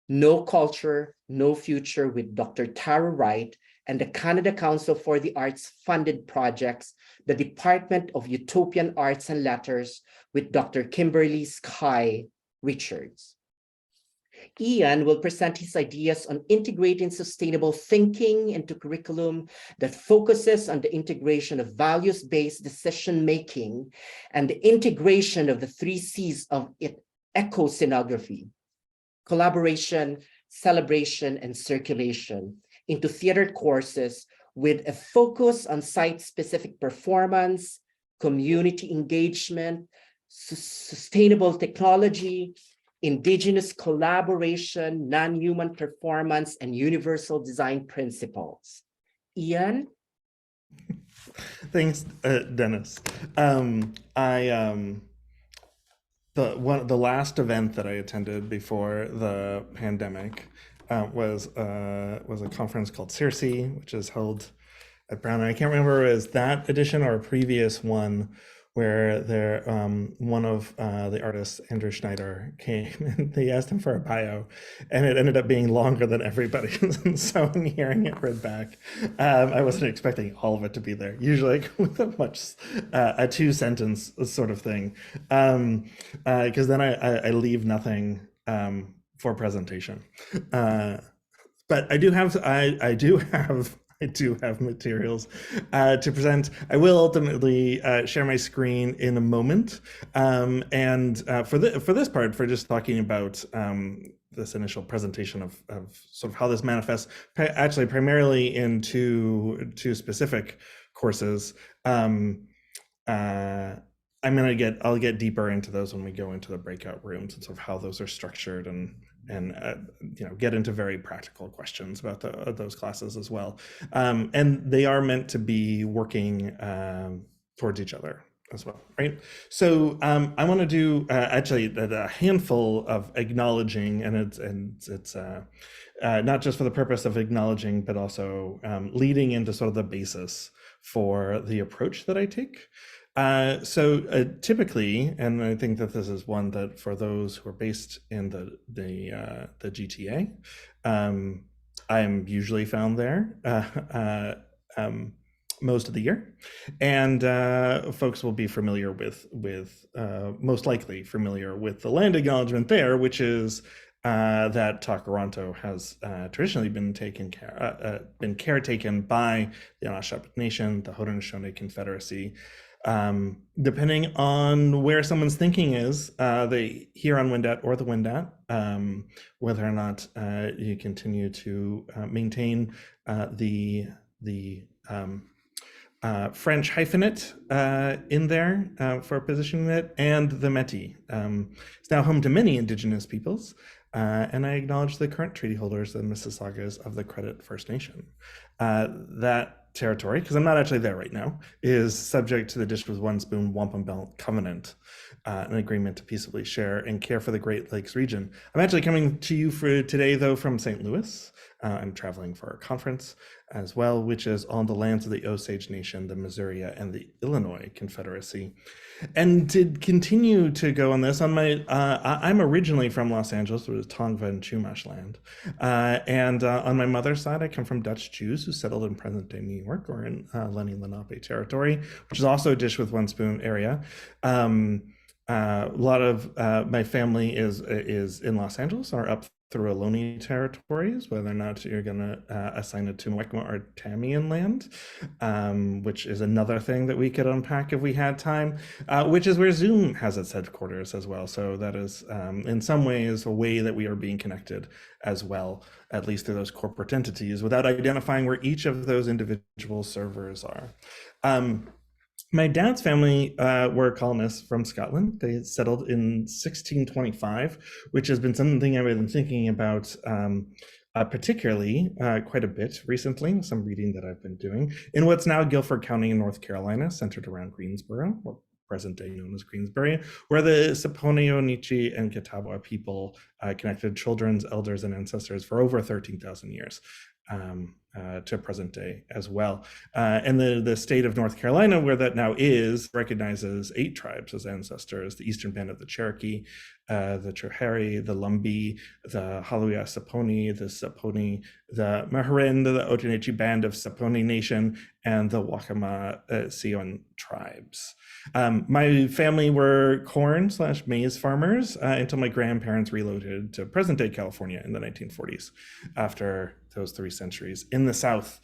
No Culture, No Future with Dr. Tara Wright, and the Canada Council for the Arts funded projects, the Department of Utopian Arts and Letters with Dr. Kimberly Sky Richards. Ian will present his ideas on integrating sustainable thinking into curriculum that focuses on the integration of values-based decision-making and the integration of the 3 C's of eco-scenography: collaboration, celebration, and circulation into theater courses with a focus on site-specific performance, community engagement, sustainable technology, Indigenous collaboration, non-human performance, and universal design principles. Ian? Thanks, Dennis. The last event that I attended before the pandemic was a conference called CSPA, which is held at Brown. And I can't remember if it was that edition or a previous one, where one of the artists, Andrew Schneider, came and they asked him for a bio, and it ended up being longer than everybody's. And so in hearing it read back, I wasn't expecting all of it to be there. Usually with a 2-sentence sort of thing, because then I leave nothing for presentation. But I do have materials to present. I will ultimately share my screen in a moment. And for this part, for just talking about this initial presentation of sort of how this manifests, actually primarily in two specific courses. I'll get deeper into those when we go into the breakout rooms and sort of how those are structured and get into very practical questions about those classes as well. And they are meant to be working towards each other as well, right? So I want to do actually a handful of acknowledging, and it's not just for the purpose of acknowledging, but also leading into sort of the basis for the approach that I take. So typically, and I think that this is one that for those who are based in the GTA, I'm usually found there most of the year, and folks will be familiar with most likely familiar with the land acknowledgement there, which is that Takaranto has traditionally been caretaken by the Anishinaabeg Nation, the Haudenosaunee Confederacy. Depending on where someone's thinking is, the Huron-Wendat or the Wendat, whether or not you continue to maintain the French hyphenate in there for positioning it, and the Métis. It's now home to many Indigenous peoples, and I acknowledge the current treaty holders and Mississaugas of the Credit First Nation. That territory, because I'm not actually there right now, is subject to the Dish with One Spoon Wampum Belt Covenant, an agreement to peaceably share and care for the Great Lakes region. I'm actually coming to you for today, though, from St. Louis. I'm traveling for a conference as well, which is on the lands of the Osage Nation, the Missouri, and the Illinois Confederacy. And to continue to go on this, I'm originally from Los Angeles, which is Tongva and Chumash land. And on my mother's side, I come from Dutch Jews who settled in present-day New York, or in Lenni Lenape territory, which is also a Dish with One Spoon area. A lot of my family is in Los Angeles, or up through Ohlone territories, whether or not you're going to assign it to Mwekma or Tamian land, which is another thing that we could unpack if we had time, which is where Zoom has its headquarters as well. So that is, in some ways, a way that we are being connected as well, at least through those corporate entities, without identifying where each of those individual servers are. My dad's family were colonists from Scotland. They settled in 1625, which has been something I've been thinking about particularly quite a bit recently, some reading that I've been doing, in what's now Guilford County in North Carolina, centered around Greensboro, or present-day known as Queensbury, where the Saponi-Onichi and Catawba people connected children's elders and ancestors for over 13,000 years. To present day as well. And the state of North Carolina, where that now is, recognizes 8 tribes as ancestors: the Eastern Band of the Cherokee, the Chohari, the Lumbee, the Halua Saponi, the Saponi, the Meherrin, the Otanechi Band of Saponi Nation, and the Wakama Sion tribes. My family were corn/maize farmers until my grandparents relocated to present-day California in the 1940s after those 3 centuries in the South,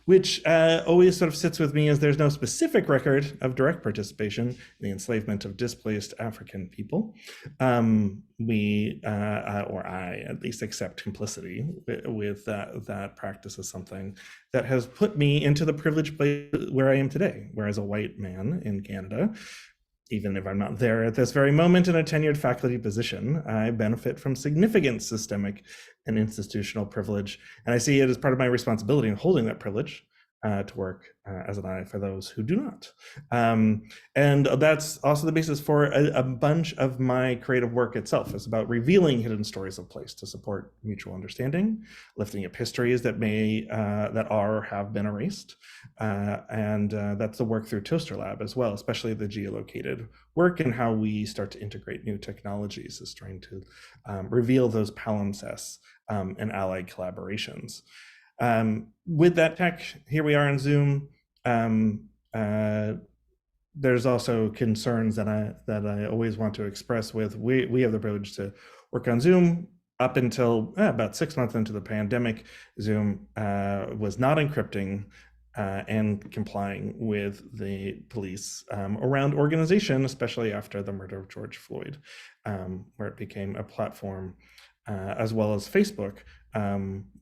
which always sort of sits with me as there's no specific record of direct participation in the enslavement of displaced African people. We, or I at least, accept complicity with that practice as something that has put me into the privileged place where I am today, where as a white man in Canada, even if I'm not there at this very moment in a tenured faculty position, I benefit from significant systemic and institutional privilege. And I see it as part of my responsibility in holding that privilege to work as an ally for those who do not. And that's also the basis for a bunch of my creative work itself. It's about revealing hidden stories of place to support mutual understanding, lifting up histories that that are or have been erased. And that's the work through Toaster Lab as well, especially the geolocated work and how we start to integrate new technologies is trying to reveal those palimpsests and allied collaborations. With that tech, here we are in Zoom. There's also concerns that I always want to express with, we have the privilege to work on Zoom. Up until about 6 months into the pandemic, Zoom was not encrypting and complying with the police around organization, especially after the murder of George Floyd, where it became a platform, as well as Facebook,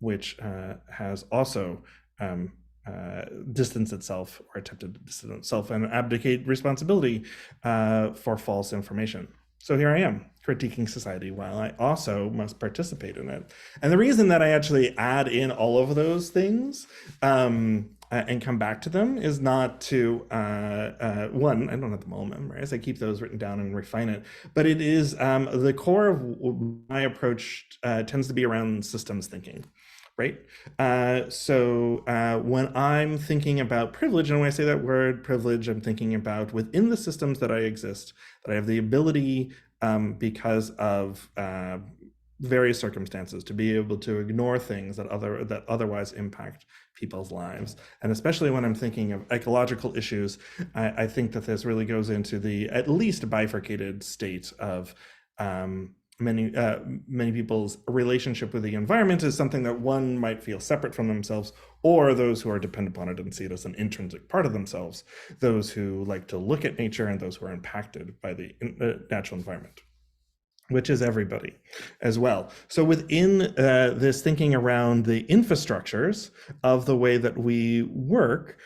which has also distanced itself or attempted to distance itself and abdicate responsibility for false information. So here I am, critiquing society while I also must participate in it. And the reason that I actually add in all of those things and come back to them is not to, one, I don't have them all memorized, I keep those written down and refine it, but it is the core of my approach tends to be around systems thinking. Right. So when I'm thinking about privilege, and when I say that word privilege, I'm thinking about within the systems that I exist, that I have the ability, because of various circumstances, to be able to ignore things that otherwise impact people's lives. And especially when I'm thinking of ecological issues, I think that this really goes into the at least bifurcated state of many people's relationship with the environment is something that one might feel separate from themselves, or those who are dependent upon it and see it as an intrinsic part of themselves, those who like to look at nature and those who are impacted by the natural environment, which is everybody as well. So within this thinking around the infrastructures of the way that we work,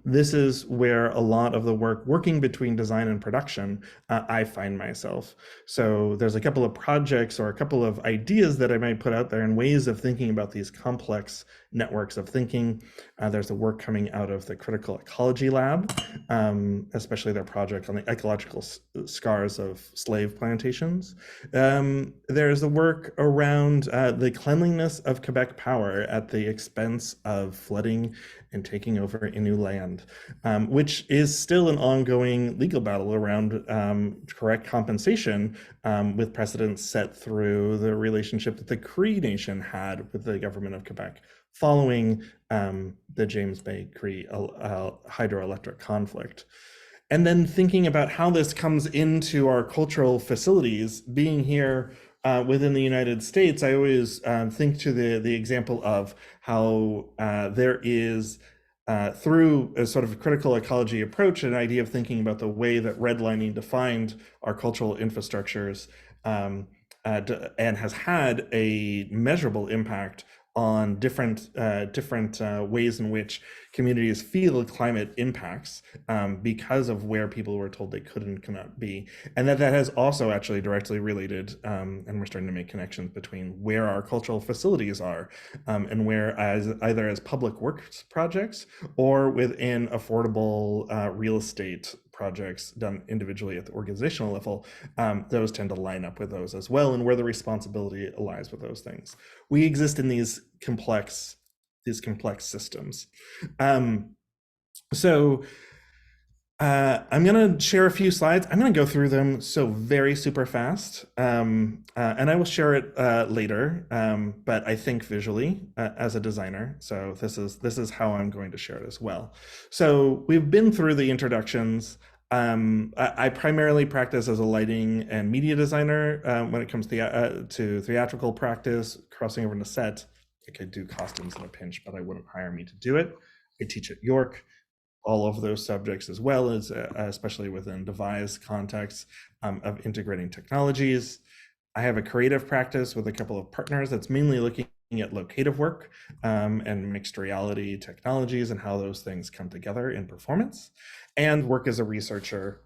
this is where a lot of the work working between design and production, I find myself. So there's a couple of projects or a couple of ideas that I might put out there and ways of thinking about these complex networks of thinking. There's the work coming out of the Critical Ecology Lab, especially their project on the ecological scars of slave plantations. There's the work around the cleanliness of Quebec power at the expense of flooding and taking over Innu land, which is still an ongoing legal battle around correct compensation, with precedents set through the relationship that the Cree Nation had with the government of Quebec following the James Bay Cree hydroelectric conflict. And then thinking about how this comes into our cultural facilities, being here within the United States, I always think to the example of how there is, through a sort of critical ecology approach, an idea of thinking about the way that redlining defined our cultural infrastructures and has had a measurable impact on different ways in which communities feel climate impacts because of where people were told they could and cannot be. And that has also actually directly related, and we're starting to make connections between where our cultural facilities are and where either as public works projects or within affordable real estate projects done individually at the organizational level, those tend to line up with those as well, and where the responsibility lies with those things. We exist in these complex systems. So I'm going to share a few slides. I'm going to go through them so very super fast, and I will share it later, but I think visually as a designer. So this is how I'm going to share it as well. So we've been through the introductions. I primarily practice as a lighting and media designer when it comes to theatrical practice, crossing over into set. I could do costumes in a pinch, but I wouldn't hire me to do it. I teach at York. All of those subjects, as well as especially within devised contexts of integrating technologies. I have a creative practice with a couple of partners that's mainly looking at locative work and mixed reality technologies and how those things come together in performance, and work as a researcher,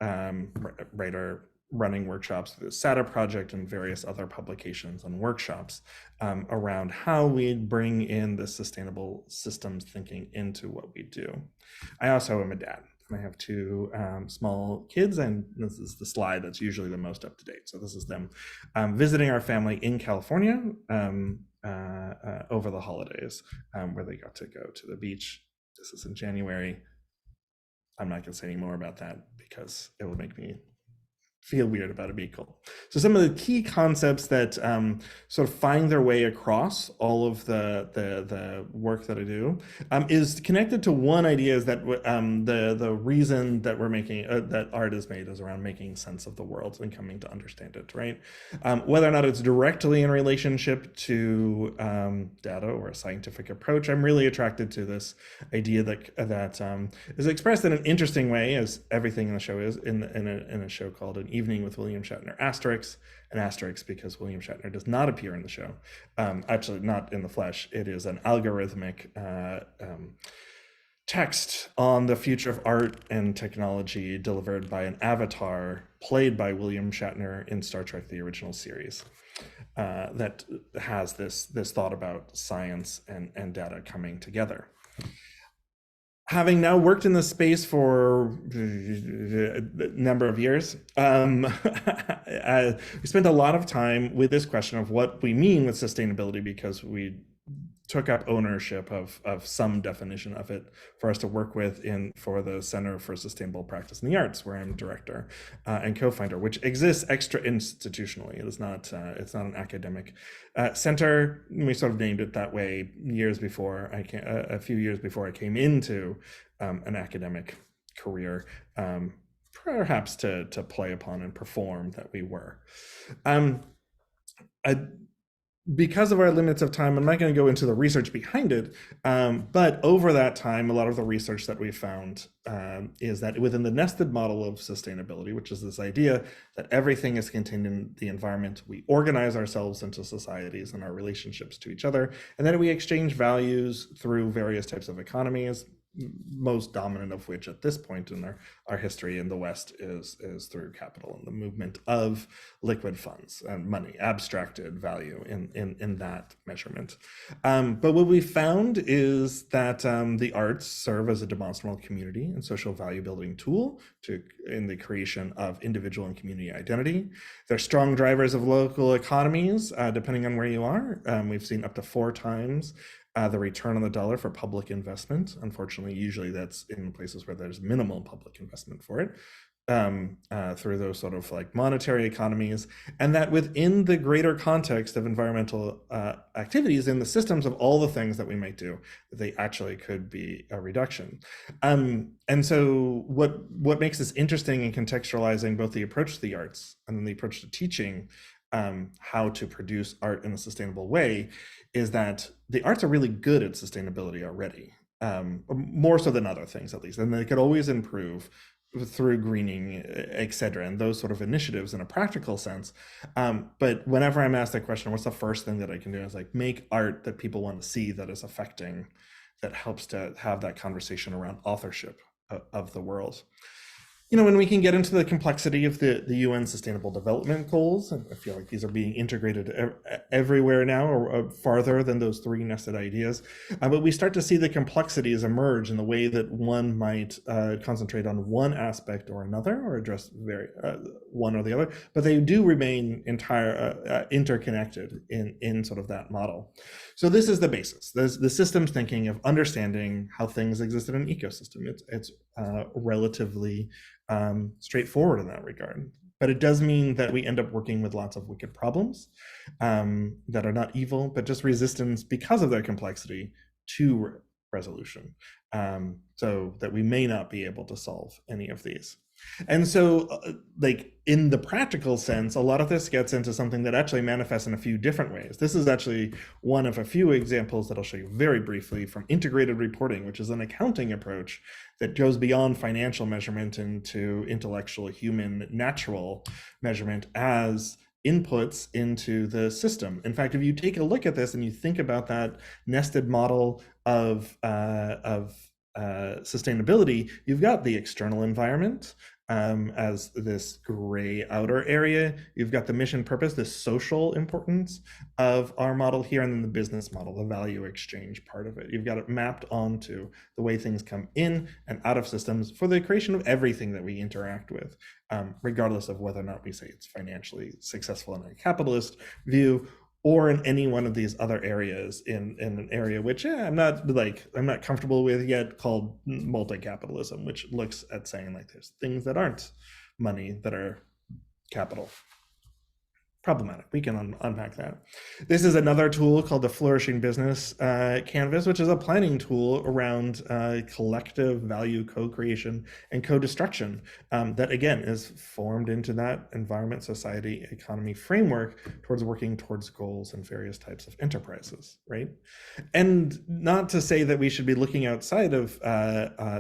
writer, running workshops through the CATR project and various other publications and workshops around how we bring in the sustainable systems thinking into what we do. I also am a dad. I have two small kids, and this is the slide that's usually the most up to date. So this is them visiting our family in California over the holidays, where they got to go to the beach. This is in January. I'm not going to say any more about that because it will make me feel weird about a vehicle. So some of the key concepts that sort of find their way across all of the work that I do is connected to one idea, is that the reason that we're making that art is made is around making sense of the world and coming to understand it, right? Whether or not it's directly in relationship to data or a scientific approach, I'm really attracted to this idea that is expressed in an interesting way, as everything in the show is, in a show called An Evening with William Shatner, an asterisk because William Shatner does not appear in the show, actually not in the flesh. It is an algorithmic text on the future of art and technology delivered by an avatar played by William Shatner in Star Trek, the original series, that has this thought about science and data coming together. Having now worked in this space for a number of years, we spent a lot of time with this question of what we mean with sustainability, because we took up ownership of some definition of it for us to work with for the Center for Sustainable Practice in the Arts, where I'm director and co-founder, which exists extra institutionally. It is not it's not an academic center. We sort of named it that way a few years before I came into an academic career, perhaps to play upon and perform that we were. Because of our limits of time, I'm not going to go into the research behind it, but over that time, a lot of the research that we found is that within the nested model of sustainability, which is this idea that everything is contained in the environment, we organize ourselves into societies and our relationships to each other, and then we exchange values through various types of economies, most dominant of which at this point in our history in the West is through capital and the movement of liquid funds and money, abstracted value in that measurement. But what we found is that the arts serve as a demonstrable community and social value building tool in the creation of individual and community identity. They're strong drivers of local economies, depending on where you are. We've seen up to 4 times the return on the dollar for public investment. Unfortunately, usually that's in places where there's minimal public investment for it, through those sort of like monetary economies, and that within the greater context of environmental activities in the systems of all the things that we might do, they actually could be a reduction. And so what makes this interesting in contextualizing both the approach to the arts and then the approach to teaching how to produce art in a sustainable way is that the arts are really good at sustainability already, more so than other things at least, and they could always improve through greening, et cetera, and those sort of initiatives in a practical sense. But whenever I'm asked that question, what's the first thing that I can do? Is like make art that people want to see, that is affecting, that helps to have that conversation around authorship of the world. When we can get into the complexity of the UN Sustainable Development Goals, and I feel like these are being integrated everywhere now, or farther than those three nested ideas, but we start to see the complexities emerge in the way that one might concentrate on one aspect or another, or address one or the other, but they do remain interconnected in sort of that model. So this is the basis. There's the systems thinking of understanding how things exist in an ecosystem. It's relatively straightforward in that regard, but it does mean that we end up working with lots of wicked problems that are not evil, but just resistance because of their complexity to resolution, so that we may not be able to solve any of these. And so, like, in the practical sense, a lot of this gets into something that actually manifests in a few different ways. This is actually one of a few examples that I'll show you very briefly from integrated reporting, which is an accounting approach that goes beyond financial measurement into intellectual, human, natural measurement as inputs into the system. In fact, if you take a look at this and you think about that nested model of sustainability, you've got the external environment as this gray outer area. You've got the mission purpose, the social importance of our model here, and then the business model, the value exchange part of it. You've got it mapped onto the way things come in and out of systems for the creation of everything that we interact with, regardless of whether or not we say it's financially successful in a capitalist view, or in any one of these other areas, in an area which I'm not comfortable with yet, called multi-capitalism, which looks at saying like there's things that aren't money that are capital. Problematic. We can unpack that. This is another tool called the Flourishing Business Canvas, which is a planning tool around collective value co-creation and co-destruction that, again, is formed into that environment, society, economy framework towards working towards goals in various types of enterprises, right? And not to say that we should be looking outside of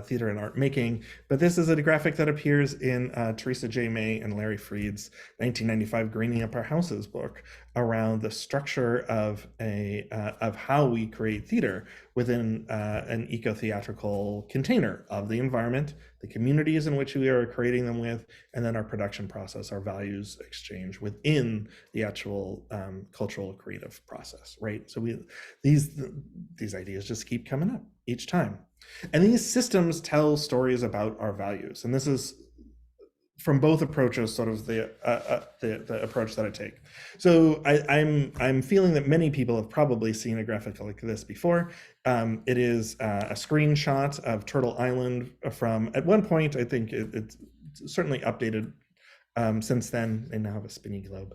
theater and art making, but this is a graphic that appears in Theresa J. May and Larry Freed's 1995 Greening Up Our Houses book around the structure of how we create theater within an eco-theatrical container of the environment, the communities in which we are creating them with, and then our production process, our values exchange within the actual cultural creative process, right? So these ideas just keep coming up each time. And these systems tell stories about our values. And this is from both approaches, sort of the approach that I take. So I'm feeling that many people have probably seen a graphic like this before. It is a screenshot of Turtle Island from, at one point, I think it's certainly updated since then. They now have a spinny globe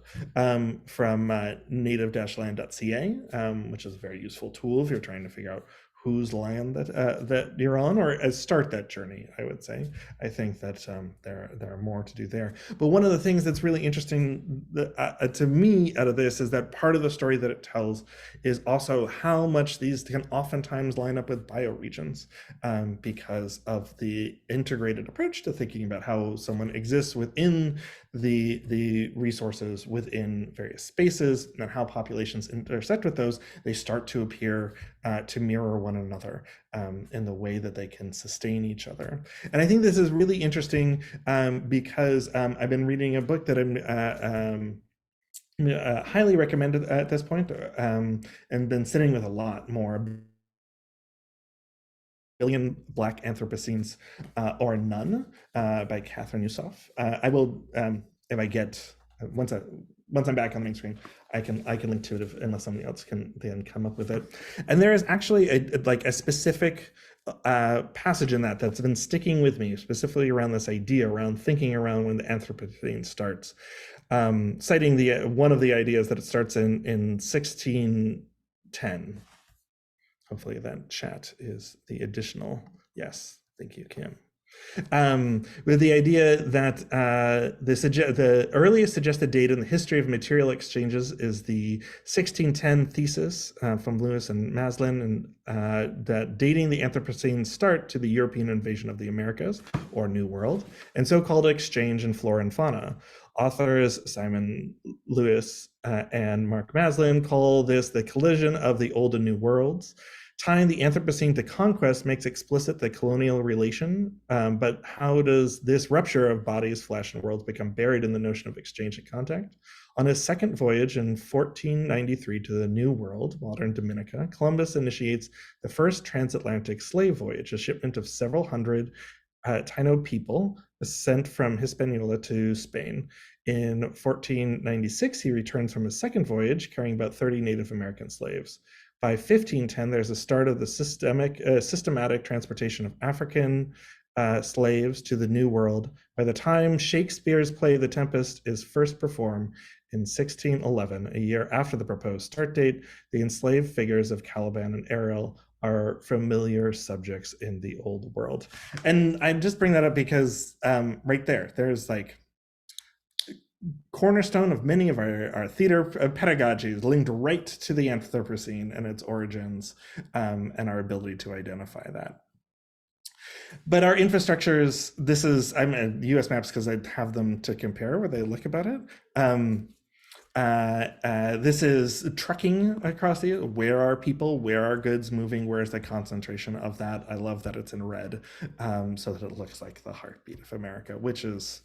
from native-land.ca, which is a very useful tool if you're trying to figure out whose land that you're on, or start that journey, I would say. I think that there are more to do there. But one of the things that's really interesting to me out of this is that part of the story that it tells is also how much these can oftentimes line up with bioregions, because of the integrated approach to thinking about how someone exists within the resources within various spaces, and how populations intersect with those. They start to appear to mirror one another in the way that they can sustain each other. And I think this is really interesting because I've been reading a book that I'm highly recommended at this point, and been sitting with a lot more. Billion Black Anthropocenes or None by Catherine Yusof. I will, if I get, once I'm back on the main screen, I can link to it unless somebody else can then come up with it. And there is actually a specific passage in that's been sticking with me, specifically around this idea, around thinking around when the Anthropocene starts, citing one of the ideas that it starts in 1610. Hopefully that chat is the additional. Yes, thank you, Kim. With the idea that the earliest suggested date in the history of material exchanges is the 1610 thesis from Lewis and Maslin, and that dating the Anthropocene start to the European invasion of the Americas, or New World, and so-called exchange in flora and fauna. Authors Simon Lewis and Mark Maslin call this the collision of the old and new worlds. Tying the Anthropocene to conquest makes explicit the colonial relation, but how does this rupture of bodies, flesh, and worlds become buried in the notion of exchange and contact? On his second voyage in 1493 to the New World, modern Dominica, Columbus initiates the first transatlantic slave voyage, a shipment of several hundred Taino people sent from Hispaniola to Spain. In 1496, he returns from his second voyage, carrying about 30 Native American slaves. By 1510, there's a start of the systematic transportation of African slaves to the New World. By the time Shakespeare's play The Tempest is first performed in 1611, a year after the proposed start date, the enslaved figures of Caliban and Ariel are familiar subjects in the old world. And I just bring that up because right there's like cornerstone of many of our theater pedagogies linked right to the Anthropocene and its origins, and our ability to identify that. But our infrastructures, I'm at US Maps because I have them to compare where they look about it. This is trucking across where are people, where are goods moving, where's the concentration of that? I love that it's in red, so that it looks like the heartbeat of America, which is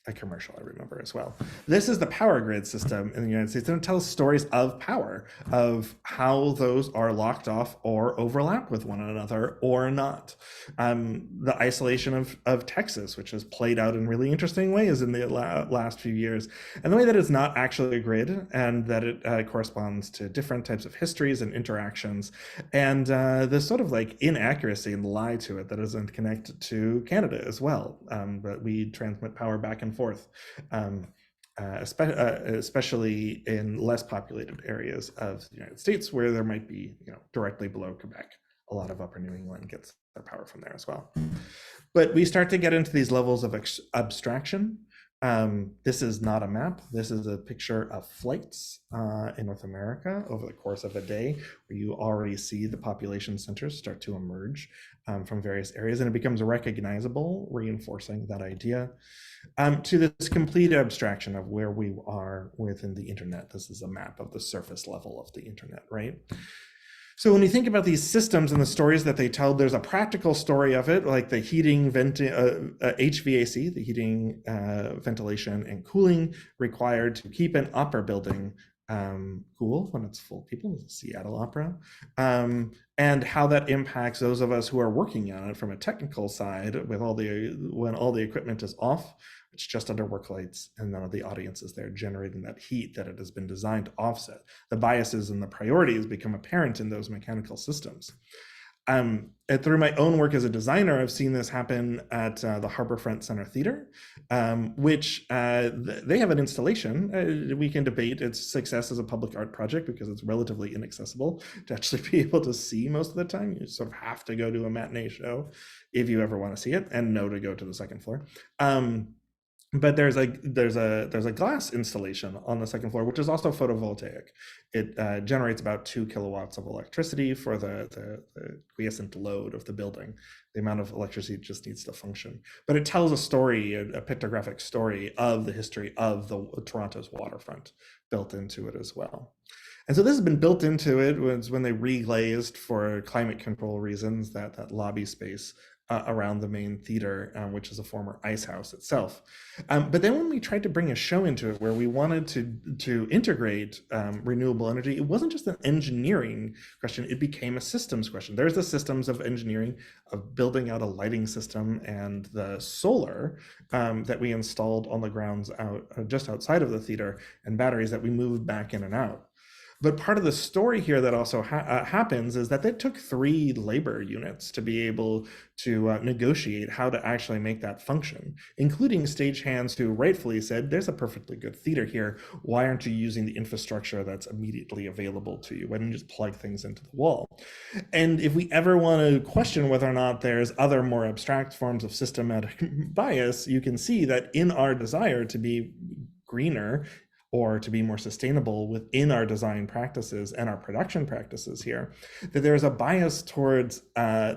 a commercial I remember as well. This is the power grid system in the United States, and it tells stories of power, of how those are locked off or overlap with one another or not. The isolation of Texas, which has played out in really interesting ways in the last few years, and the way that it's not actually a grid, and that it corresponds to different types of histories and interactions, and the sort of like inaccuracy and lie to it that isn't connected to Canada as well. But we transmit power back and forth, especially in less populated areas of the United States, where there might be, directly below Quebec, a lot of Upper New England gets their power from there as well. But we start to get into these levels of abstraction. This is not a map. This is a picture of flights in North America over the course of a day, where you already see the population centers start to emerge from various areas, and it becomes recognizable, reinforcing that idea. To this complete abstraction of where we are within the internet. This is a map of the surface level of the internet, right? So when you think about these systems and the stories that they tell, there's a practical story of it, like the heating, HVAC, the heating, ventilation, and cooling required to keep an opera building cool when it's full of people, the Seattle Opera, and how that impacts those of us who are working on it from a technical side, with when all the equipment is off, it's just under work lights, and none of the audience is there generating that heat that it has been designed to offset. The biases and the priorities become apparent in those mechanical systems. Through my own work as a designer, I've seen this happen at the Harborfront Center Theater, which they have an installation. We can debate its success as a public art project because it's relatively inaccessible to actually be able to see most of the time. You sort of have to go to a matinee show if you ever want to see it, and know to go to the second floor. But there's a glass installation on the second floor, which is also photovoltaic. It generates about 2 kilowatts of electricity for the quiescent load of the building. The amount of electricity just needs to function. But it tells a story, a pictographic story of the history of the Toronto's waterfront built into it as well. And so this has been built into it when they reglazed for climate control reasons that lobby space around the main theater, which is a former ice house itself. But then when we tried to bring a show into it where we wanted to integrate renewable energy, it wasn't just an engineering question, it became a systems question. There's the systems of engineering of building out a lighting system and the solar that we installed on the grounds just outside of the theater, and batteries that we moved back in and out. But part of the story here that also happens is that it took 3 labor units to be able to negotiate how to actually make that function, including stagehands who rightfully said, there's a perfectly good theater here. Why aren't you using the infrastructure that's immediately available to you? Why don't you just plug things into the wall? And if we ever want to question whether or not there's other more abstract forms of systematic bias, you can see that in our desire to be greener, or to be more sustainable within our design practices and our production practices here, that there is a bias towards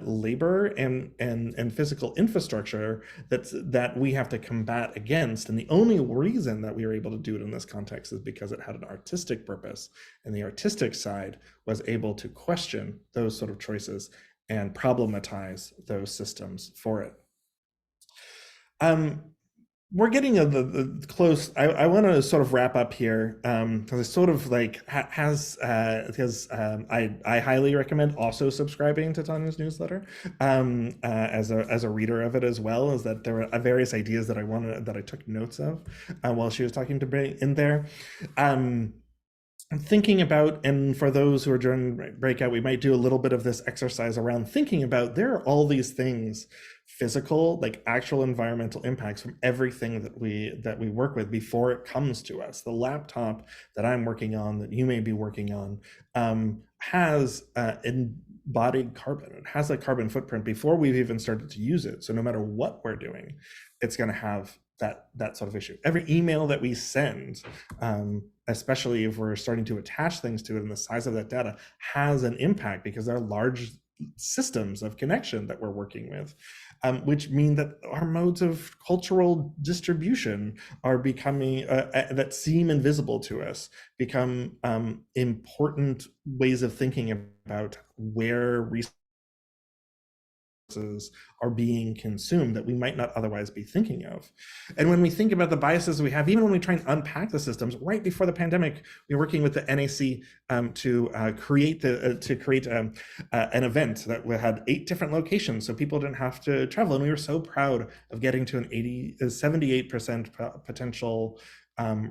labor and physical infrastructure that we have to combat against. And the only reason that we were able to do it in this context is because it had an artistic purpose, and the artistic side was able to question those sort of choices and problematize those systems for it. We're getting the close. I want to sort of wrap up here because it sort of like I highly recommend also subscribing to Tanya's newsletter as a reader of it as well. Is that there were various ideas that I took notes of while she was talking to me in there. I'm thinking about, and for those who are during breakout, we might do a little bit of this exercise around thinking about, there are all these things, physical, like actual environmental impacts from everything that we work with before it comes to us. The laptop that I'm working on, that you may be working on, has embodied carbon. It has a carbon footprint before we've even started to use it. So no matter what we're doing, it's going to have that sort of issue. Every email that we send, especially if we're starting to attach things to it, and the size of that data has an impact because there are large systems of connection that we're working with, which mean that our modes of cultural distribution are becoming, that seem invisible to us, become important ways of thinking about where resources are being consumed that we might not otherwise be thinking of. And when we think about the biases we have, even when we try and unpack the systems, right before the pandemic, we were working with the NAC to create an event that had 8 different locations, so people didn't have to travel. And we were so proud of getting to an 78% potential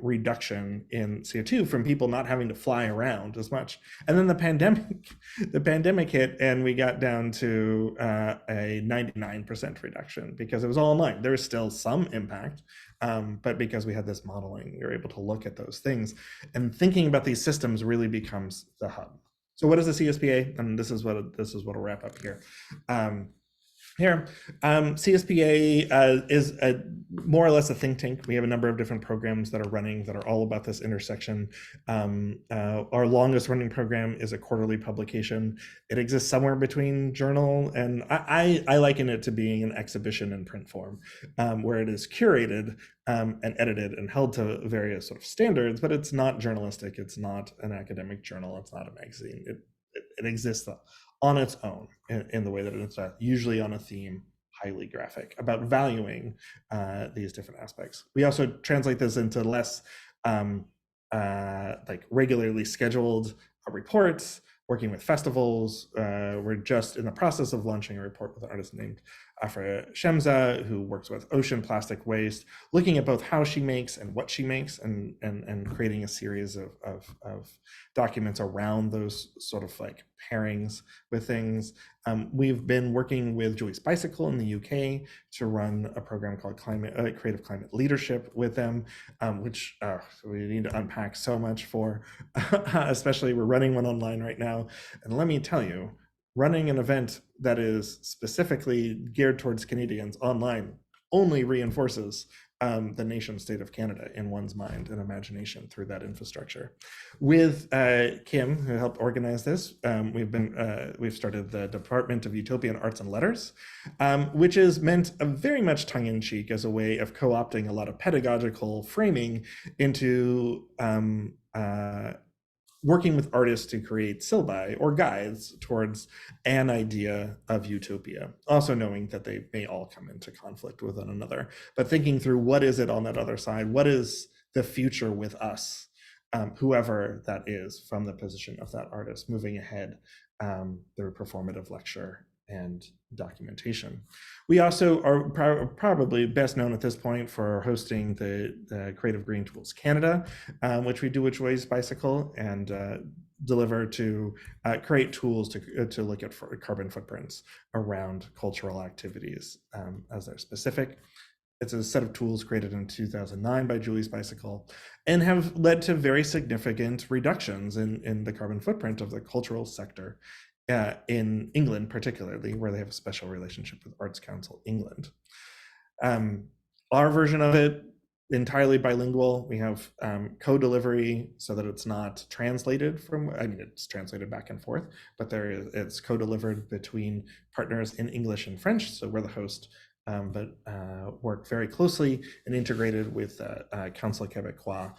reduction in CO2 from people not having to fly around as much. And then the pandemic hit, and we got down to a 99% reduction because it was all online. There was still some impact, but because we had this modeling, we were able to look at those things, and thinking about these systems really becomes the hub. So what is the CSPA? And this is what I'll wrap up here. CSPA is more or less a think tank. We have a number of different programs that are running that are all about this intersection. Our longest running program is a quarterly publication. It exists somewhere between journal and I liken it to being an exhibition in print form, where it is curated and edited and held to various sort of standards, but it's not journalistic. It's not an academic journal. It's not a magazine. It exists on its own in the way that it's usually on a theme, highly graphic, about valuing these different aspects. We also translate this into less like regularly scheduled reports, working with festivals. We're just in the process of launching a report with an artist named Afra Shemza, who works with ocean plastic waste, looking at both how she makes and what she makes, and creating a series of documents around those sort of like pairings with things. We've been working with Julie's Bicycle in the UK to run a program called Creative Climate Leadership with them, which we need to unpack so much for, especially we're running one online right now. And let me tell you, running an event that is specifically geared towards Canadians online only reinforces the nation state of Canada in one's mind and imagination through that infrastructure. With Kim, who helped organize this, we've started the Department of Utopian Arts and Letters, which is meant very much tongue-in-cheek as a way of co-opting a lot of pedagogical framing into working with artists to create syllabi or guides towards an idea of utopia, also knowing that they may all come into conflict with one another, but thinking through what is it on that other side, what is the future with us, whoever that is from the position of that artist, moving ahead through performative lecture and documentation. We also are probably best known at this point for hosting the Creative Green Tools Canada, which we do with Julie's Bicycle, and deliver to create tools to look at carbon footprints around cultural activities as they're specific. It's a set of tools created in 2009 by Julie's Bicycle and have led to very significant reductions in the carbon footprint of the cultural sector in England, particularly, where they have a special relationship with Arts Council England. Our version of it entirely bilingual. We have co-delivery so that it's not translated from, I mean, it's translated back and forth, but it's co-delivered between partners in English and French. So we're the host, but work very closely and integrated with Council Québécois,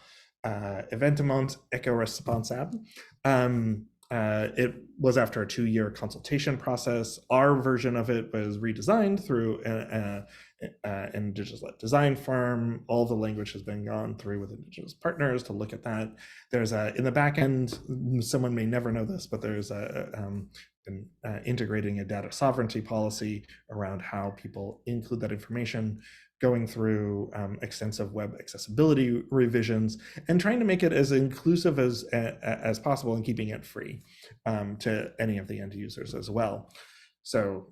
Eventement Éco-Responsable. It was after a 2-year consultation process. Our version of it was redesigned through an Indigenous-led design firm. All the language has been gone through with Indigenous partners to look at that. There's in the back end, someone may never know this, but there's integrating a data sovereignty policy around how people include that information, going through extensive web accessibility revisions, and trying to make it as inclusive as possible and keeping it free to any of the end users as well. So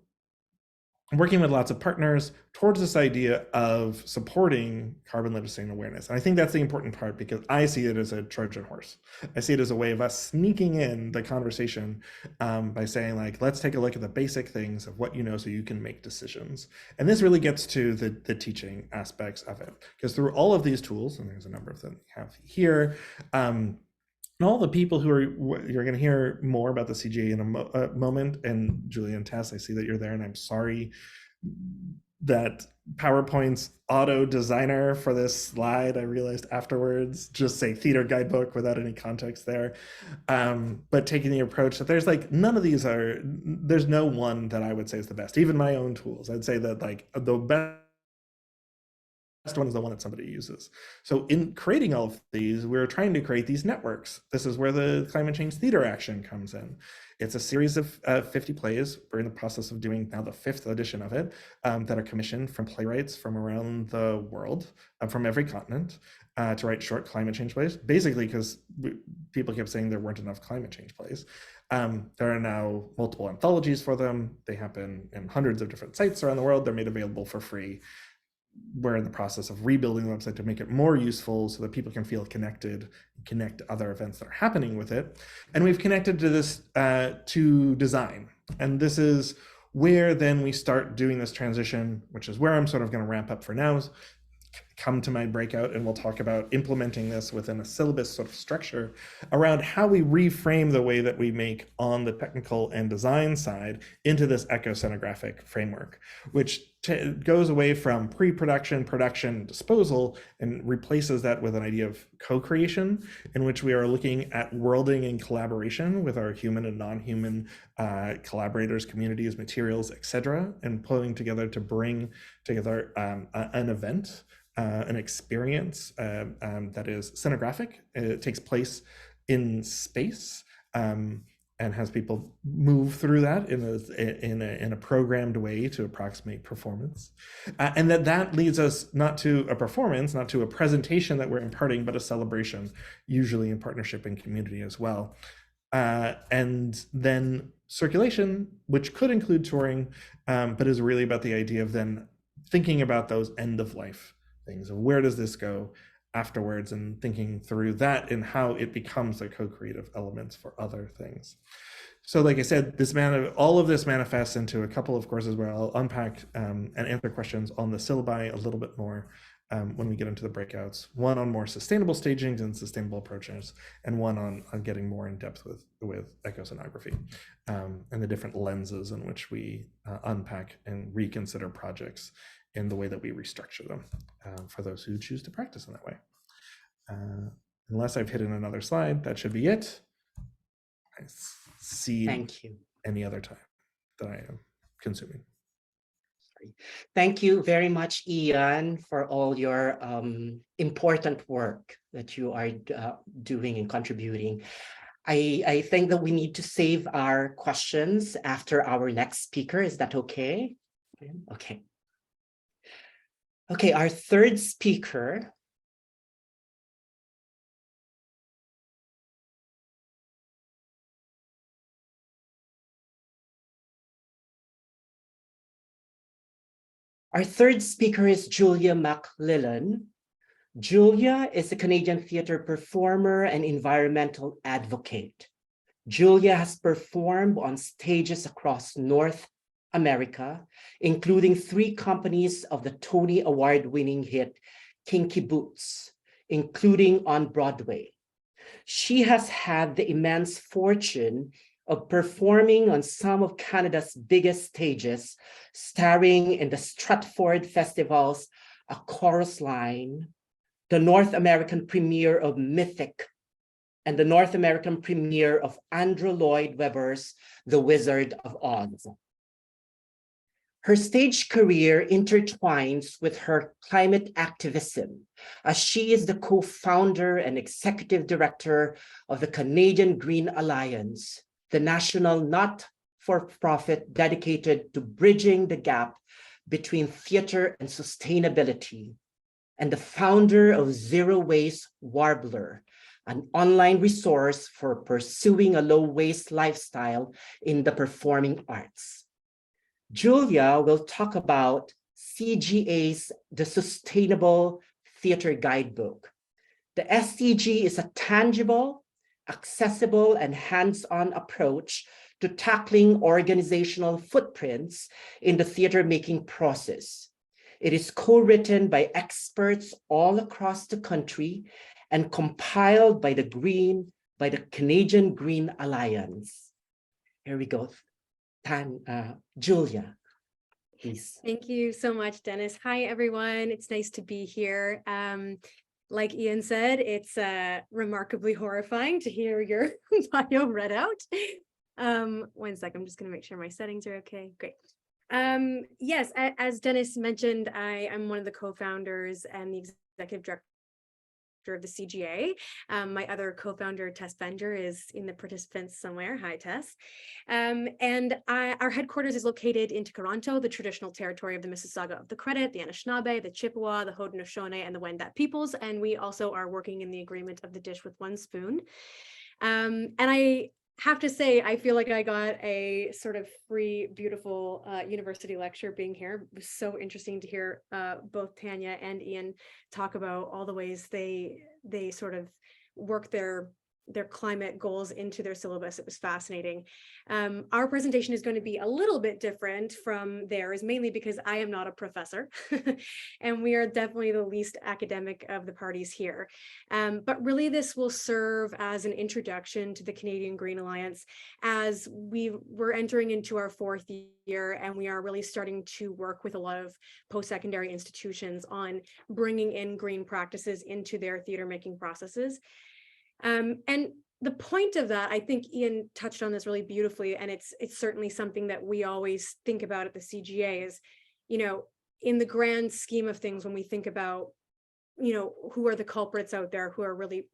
working with lots of partners towards this idea of supporting carbon literacy and awareness. And I think that's the important part, because I see it as a Trojan horse. I see it as a way of us sneaking in the conversation by saying, like, let's take a look at the basic things of what you know so you can make decisions. And this really gets to the teaching aspects of it, because through all of these tools, and there's a number of them we have here, and all the people who you're going to hear more about the CGA in a moment. And Julia and Tess, I see that you're there, and I'm sorry that PowerPoint's auto designer for this slide, I realized afterwards, just say theater guidebook without any context there. But taking the approach that there's like, none of these there's no one that I would say is the best. Even my own tools, I'd say that like the best one is the one that somebody uses. So in creating all of these, we're trying to create these networks. This is where the climate change theater action comes in. It's a series of 50 plays. We're in the process of doing now the 5th edition of it, that are commissioned from playwrights from around the world, from every continent, to write short climate change plays, basically because people kept saying there weren't enough climate change plays. There are now multiple anthologies for them. They happen in hundreds of different sites around the world. They're made available for free. We're in the process of rebuilding the website to make it more useful so that people can feel connected, connect to other events that are happening with it. And we've connected to this to design. And this is where then we start doing this transition, which is where I'm sort of going to ramp up for now. Come to my breakout and we'll talk about implementing this within a syllabus sort of structure around how we reframe the way that we make on the technical and design side into this eco-scenographic framework, which goes away from pre-production, production, disposal, and replaces that with an idea of co-creation, in which we are looking at worlding in collaboration with our human and non-human collaborators, communities, materials, etc., and pulling together to bring together an event, an experience that is scenographic. It takes place in space and has people move through that in a programmed way to approximate performance. And that leads us not to a performance, not to a presentation that we're imparting, but a celebration, usually in partnership and community as well. And then circulation, which could include touring, but is really about the idea of then thinking about those end of life things of where does this go afterwards, and thinking through that and how it becomes a co-creative elements for other things. So like I said, all of this manifests into a couple of courses where I'll unpack and answer questions on the syllabi a little bit more when we get into the breakouts. One on more sustainable stagings and sustainable approaches, and one on getting more in depth with ecoscenography and the different lenses in which we unpack and reconsider projects in the way that we restructure them for those who choose to practice in that way. Unless I've hidden another slide, that should be it. I see. Thank you. Any other time that I am consuming. Thank you very much, Ian, for all your important work that you are doing and contributing. I think that we need to save our questions after our next speaker. Is that okay? Okay. Okay, our third speaker . Our third speaker is Julia McLellan. Julia is a Canadian theatre performer and environmental advocate. Julia has performed on stages across North America, including 3 companies of the Tony Award-winning hit Kinky Boots, including on Broadway. She has had the immense fortune of performing on some of Canada's biggest stages, starring in the Stratford Festival's A Chorus Line, the North American premiere of Mythic, and the North American premiere of Andrew Lloyd Webber's The Wizard of Oz. Her stage career intertwines with her climate activism, as she is the co-founder and executive director of the Canadian Green Alliance, the national not-for-profit dedicated to bridging the gap between theater and sustainability, and the founder of Zero Waste Warbler, an online resource for pursuing a low-waste lifestyle in the performing arts. Julia will talk about CGA's The Sustainable Theater Guidebook. The STG is a tangible, accessible, and hands-on approach to tackling organizational footprints in the theater-making process. It is co-written by experts all across the country and compiled by the Canadian Green Alliance. Here we go. Julia, please. Thank you so much, Dennis. Hi, everyone. It's nice to be here. Like Ian said, it's remarkably horrifying to hear your bio read out. 1 sec, I'm just going to make sure my settings are okay. Great. Yes, as Dennis mentioned, I'm one of the co-founders and the executive director of the CGA. My other co-founder, Tess Bender, is in the participants somewhere. Hi, Tess. Our headquarters is located in Toronto, the traditional territory of the Mississauga of the Credit, the Anishinaabe, the Chippewa, the Haudenosaunee, and the Wendat peoples. And we also are working in the agreement of the dish with one spoon. And I have to say, I feel like I got a sort of free, beautiful university lecture being here. It was so interesting to hear both Tanya and Ian talk about all the ways they sort of work their climate goals into their syllabus. It was fascinating. Our presentation is going to be a little bit different from theirs, mainly because I am not a professor and we are definitely the least academic of the parties here. But really this will serve as an introduction to the Canadian Green Alliance as we're entering into our 4th year, and we are really starting to work with a lot of post-secondary institutions on bringing in green practices into their theater making processes. And the point of that, I think Ian touched on this really beautifully, and it's certainly something that we always think about at the CGA is, in the grand scheme of things, when we think about, who are the culprits out there who are really,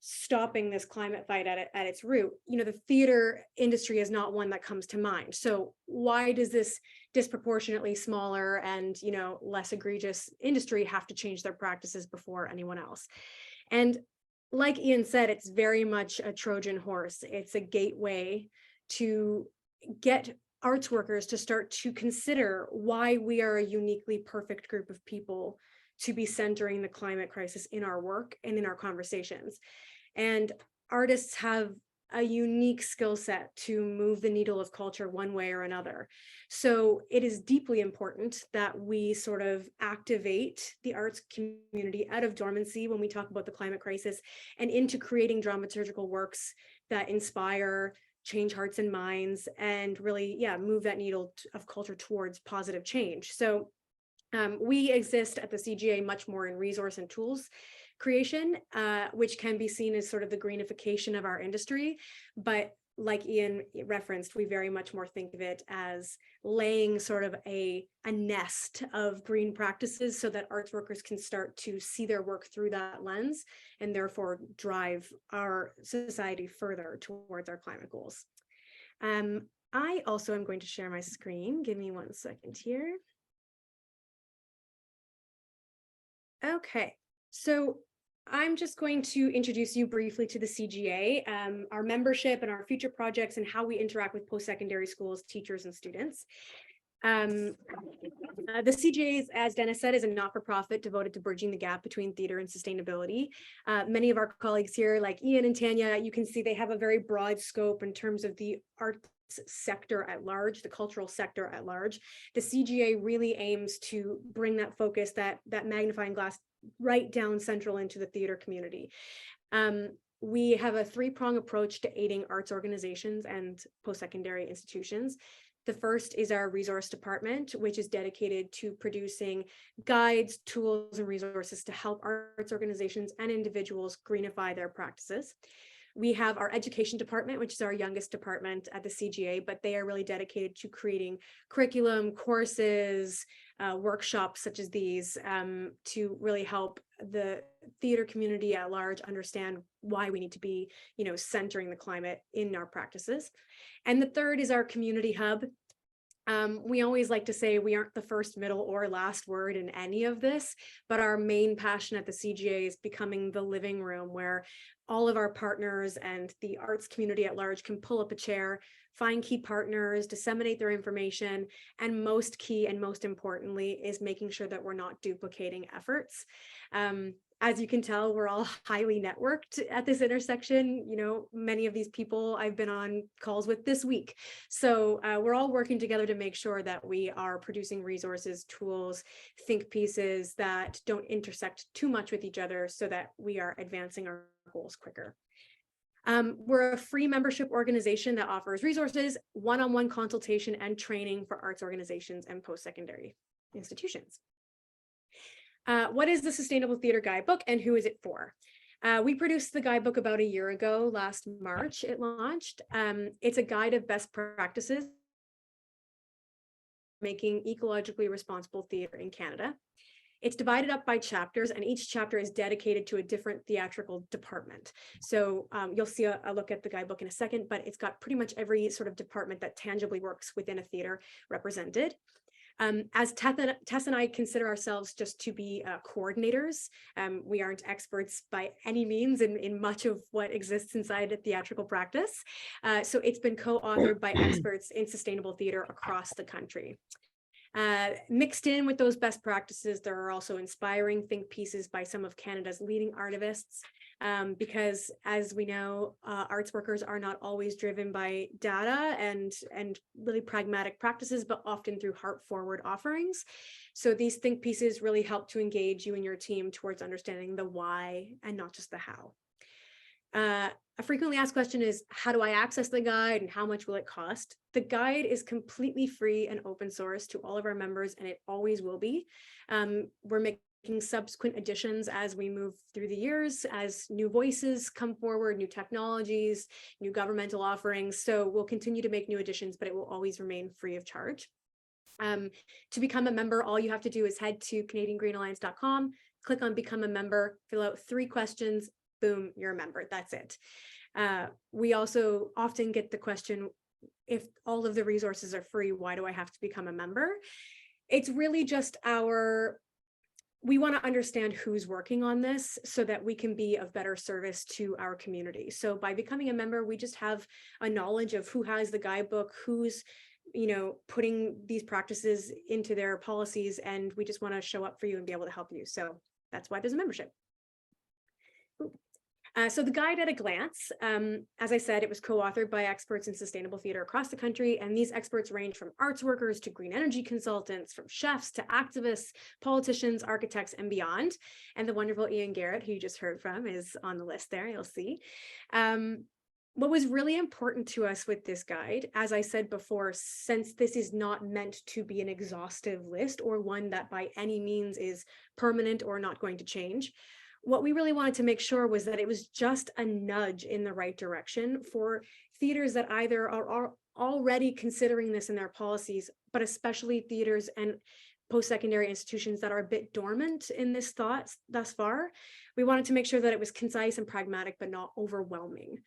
stopping this climate fight at its root, the theater industry is not one that comes to mind. So why does this disproportionately smaller and, less egregious industry have to change their practices before anyone else? And like Ian said, it's very much a Trojan horse. It's a gateway to get arts workers to start to consider why we are a uniquely perfect group of people to be centering the climate crisis in our work and in our conversations. And artists have a unique skill set to move the needle of culture one way or another. So it is deeply important that we sort of activate the arts community out of dormancy when we talk about the climate crisis and into creating dramaturgical works that inspire, change hearts and minds, and really, move that needle of culture towards positive change. So we exist at the CGA much more in resource and tools creation, which can be seen as sort of the greenification of our industry. But like Ian referenced, we very much more think of it as laying sort of a nest of green practices so that arts workers can start to see their work through that lens and therefore drive our society further towards our climate goals. I also am going to share my screen. Give me 1 second here. Okay, so I'm just going to introduce you briefly to the CGA, our membership and our future projects and how we interact with post-secondary schools, teachers, and students. The CGA, as Dennis said, is a not-for-profit devoted to bridging the gap between theater and sustainability. Many of our colleagues here, like Ian and Tanya, you can see they have a very broad scope in terms of the arts sector at large, the cultural sector at large. The CGA really aims to bring that focus, that magnifying glass right down central into the theater community. We have a three-prong approach to aiding arts organizations and post-secondary institutions. The first is our resource department, which is dedicated to producing guides, tools, and resources to help arts organizations and individuals greenify their practices. We have our education department, which is our youngest department at the CGA, but they are really dedicated to creating curriculum, courses, workshops such as these to really help the theater community at large understand why we need to be, centering the climate in our practices. And the third is our community hub. We always like to say we aren't the first, middle, or last word in any of this, but our main passion at the CGA is becoming the living room where all of our partners and the arts community at large can pull up a chair, find key partners, disseminate their information, and most key and most importantly is making sure that we're not duplicating efforts. As you can tell, we're all highly networked at this intersection. Many of these people I've been on calls with this week. So we're all working together to make sure that we are producing resources, tools, think pieces that don't intersect too much with each other so that we are advancing our goals quicker. We're a free membership organization that offers resources, one-on-one consultation, and training for arts organizations and post-secondary institutions. What is the Sustainable Theater Guidebook and who is it for? We produced the guidebook about a year ago, last March it launched. It's a guide of best practices making ecologically responsible theater in Canada. It's divided up by chapters, and each chapter is dedicated to a different theatrical department. So you'll see a look at the guidebook in a second, but it's got pretty much every sort of department that tangibly works within a theater represented. As Tess and I consider ourselves just to be coordinators. We aren't experts by any means in much of what exists inside a theatrical practice. So it's been co-authored by experts in sustainable theater across the country. Mixed in with those best practices, there are also inspiring think pieces by some of Canada's leading artivists, because as we know, arts workers are not always driven by data and really pragmatic practices, but often through heart-forward offerings. So these think pieces really help to engage you and your team towards understanding the why and not just the how. A frequently asked question is, how do I access the guide and how much will it cost? The guide is completely free and open source to all of our members, and it always will be. We're making subsequent additions as we move through the years, as new voices come forward, new technologies, new governmental offerings. So we'll continue to make new additions, but it will always remain free of charge. To become a member, all you have to do is head to CanadianGreenAlliance.com, click on Become a Member, fill out 3 questions, boom, you're a member. That's it. We also often get the question, if all of the resources are free, why do I have to become a member? It's really just we want to understand who's working on this so that we can be of better service to our community. So by becoming a member, we just have a knowledge of who has the guidebook, who's putting these practices into their policies, and we just want to show up for you and be able to help you. So that's why there's a membership. So the guide at a glance, as I said, it was co-authored by experts in sustainable theater across the country. And these experts range from arts workers to green energy consultants, from chefs to activists, politicians, architects, and beyond. And the wonderful Ian Garrett, who you just heard from, is on the list there, you'll see. What was really important to us with this guide, as I said before, since this is not meant to be an exhaustive list or one that by any means is permanent or not going to change, what we really wanted to make sure was that it was just a nudge in the right direction for theaters that either are already considering this in their policies, but especially theaters and post-secondary institutions that are a bit dormant in this thought thus far. We wanted to make sure that it was concise and pragmatic, but not overwhelming.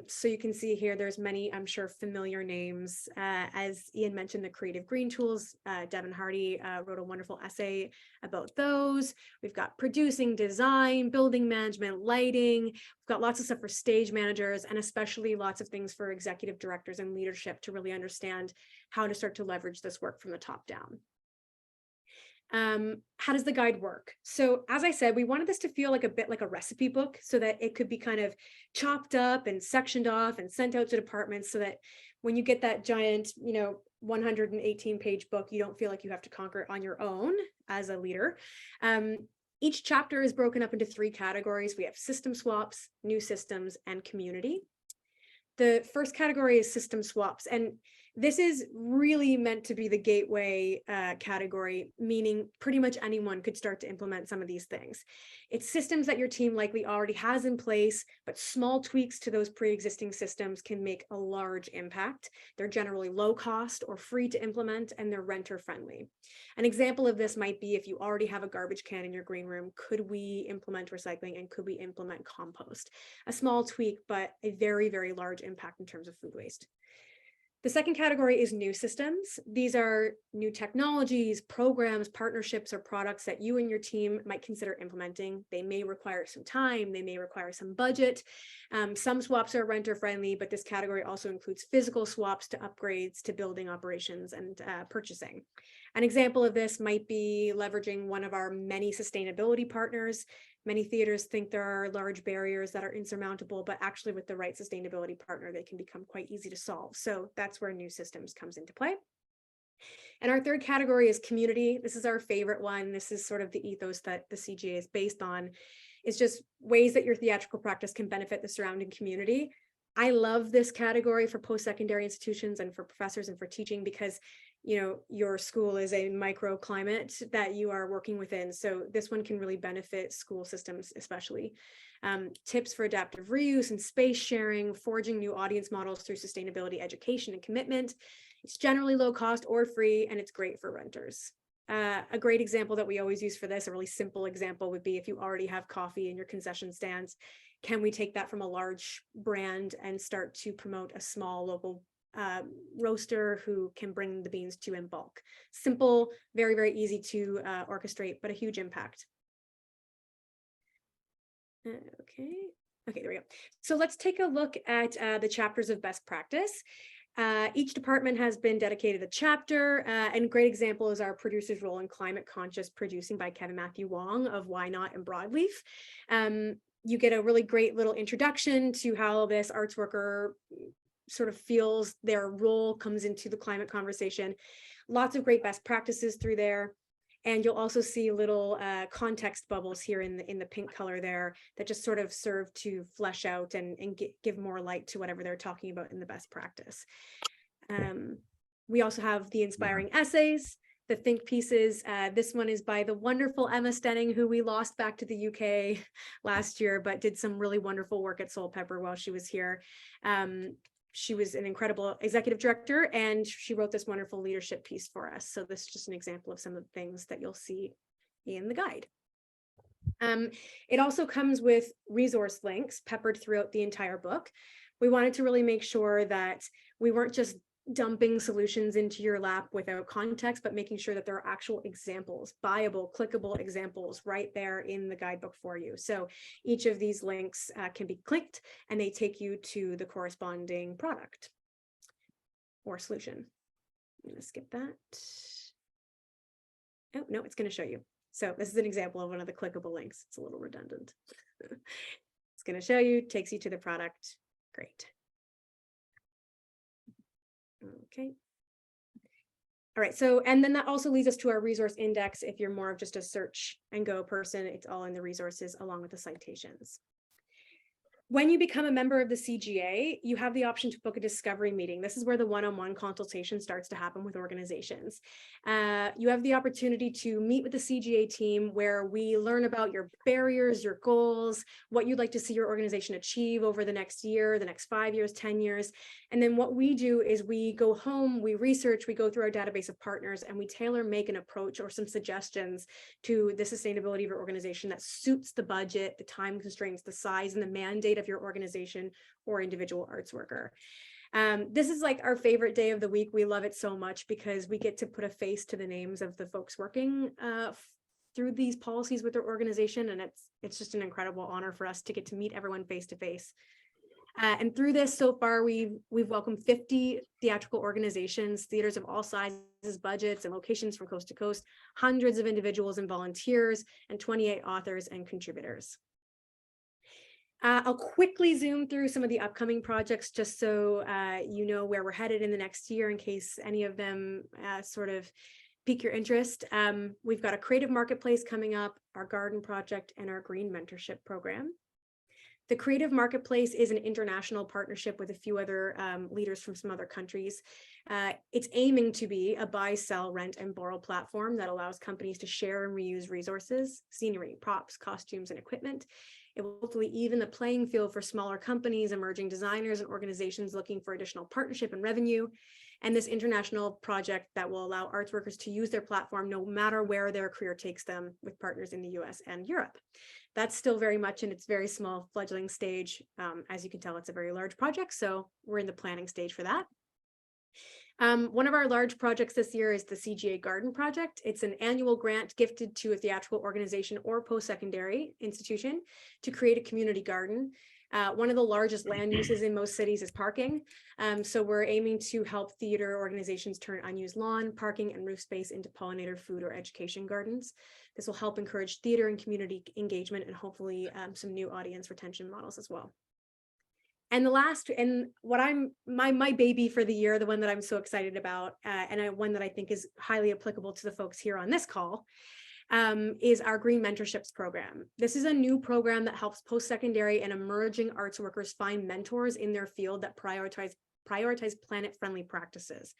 So you can see here, there's many, I'm sure, familiar names. As Ian mentioned, the creative green tools, Devin Hardy wrote a wonderful essay about those. We've got producing, design, building management, lighting. We've got lots of stuff for stage managers, and especially lots of things for executive directors and leadership to really understand how to start to leverage this work from the top down. How does the guide work? So as I said, we wanted this to feel like a bit like a recipe book so that it could be kind of chopped up and sectioned off and sent out to departments so that when you get that giant, 118-page book, you don't feel like you have to conquer it on your own as a leader. Each chapter is broken up into 3 categories. We have system swaps, new systems, and community. The first category is system swaps, and this is really meant to be the gateway category, meaning pretty much anyone could start to implement some of these things. It's systems that your team likely already has in place, but small tweaks to those pre-existing systems can make a large impact. They're generally low cost or free to implement, and they're renter friendly. An example of this might be if you already have a garbage can in your green room, could we implement recycling and could we implement compost? A small tweak, but a very, very large impact in terms of food waste. The second category is new systems. These are new technologies, programs, partnerships, or products that you and your team might consider implementing. They may require some time, they may require some budget. Some swaps are renter friendly, but this category also includes physical swaps to upgrades to building operations and purchasing. An example of this might be leveraging one of our many sustainability partners. Many theaters think there are large barriers that are insurmountable, but actually with the right sustainability partner, they can become quite easy to solve. So that's where new systems comes into play. And our third category is community. This is our favorite one. This is sort of the ethos that the CGA is based on. It's just ways that your theatrical practice can benefit the surrounding community. I love this category for post-secondary institutions and for professors and for teaching because your school is a microclimate that you are working within. So this one can really benefit school systems, especially. Tips for adaptive reuse and space sharing, forging new audience models through sustainability, education, and commitment. It's generally low cost or free, and it's great for renters. A great example that we always use for this, a really simple example, would be if you already have coffee in your concession stands, can we take that from a large brand and start to promote a small local roaster who can bring the beans to you in bulk? Simple, very, very easy to orchestrate, but a huge impact. Okay, there we go. So let's take a look at the chapters of best practice. Each department has been dedicated a chapter, and a great example is our producer's role in climate conscious producing by Kevin Matthew Wong of Why Not and Broadleaf. You get a really great little introduction to how this arts worker sort of feels their role comes into the climate conversation. Lots of great best practices through there. And you'll also see little context bubbles here in the pink color there that just sort of serve to flesh out and give more light to whatever they're talking about in the best practice. We also have the inspiring essays, the think pieces. This one is by the wonderful Emma Stenning, who we lost back to the UK last year, but did some really wonderful work at Soul Pepper while she was here. She was an incredible executive director, and she wrote this wonderful leadership piece for us. So this is just an example of some of the things that you'll see in the guide. It also comes with resource links peppered throughout the entire book. We wanted to really make sure that we weren't just dumping solutions into your lap without context, but making sure that there are actual examples, buyable, clickable examples right there in the guidebook for you. So each of these links can be clicked and they take you to the corresponding product or solution. I'm going to skip that. Oh, no, it's going to show you. So this is an example of one of the clickable links. It's a little redundant. It's going to show you, takes you to the product. Great. Okay. All right, so, and then that also leads us to our resource index. If you're more of just a search and go person, it's all in the resources along with the citations. When you become a member of the CGA, you have the option to book a discovery meeting. This is where the one-on-one consultation starts to happen with organizations. You have the opportunity to meet with the CGA team where we learn about your barriers, your goals, what you'd like to see your organization achieve over the next year, the next 5 years, 10 years. And then what we do is we go home, we research, we go through our database of partners, and we tailor make an approach or some suggestions to the sustainability of your organization that suits the budget, the time constraints, the size, and the mandate of your organization or individual arts worker. This is like our favorite day of the week. We love it so much because we get to put a face to the names of the folks working through these policies with their organization, and it's just an incredible honor for us to get to meet everyone face to face. And through this, so far, we've welcomed 50 theatrical organizations, theaters of all sizes, budgets, and locations from coast to coast, hundreds of individuals and volunteers, and 28 authors and contributors. I'll quickly zoom through some of the upcoming projects just so you know where we're headed in the next year in case any of them sort of pique your interest, we've got a creative marketplace coming up, our garden project, and our green mentorship program. The Creative Marketplace is an international partnership with a few other leaders from some other countries. It's aiming to be a buy, sell, rent, and borrow platform that allows companies to share and reuse resources, scenery, props, costumes, and equipment. It will hopefully even the playing field for smaller companies, emerging designers, and organizations looking for additional partnership and revenue. And this international project that will allow arts workers to use their platform no matter where their career takes them, with partners in the US and Europe. That's still very much in its very small fledgling stage. As you can tell, it's a very large project, so we're in the planning stage for that. One of our large projects this year is the CGA Garden Project. It's an annual grant gifted to a theatrical organization or post-secondary institution to create a community garden. One of the largest land uses in most cities is parking. So we're aiming to help theater organizations turn unused lawn, parking, and roof space into pollinator, food, or education gardens. This will help encourage theater and community engagement, and hopefully some new audience retention models as well. And the last, and what I'm my baby for the year, the one that I'm so excited about, and one that I think is highly applicable to the folks here on this call, is our Green Mentorships program. This is a new program that helps post-secondary and emerging arts workers find mentors in their field that prioritize planet-friendly practices.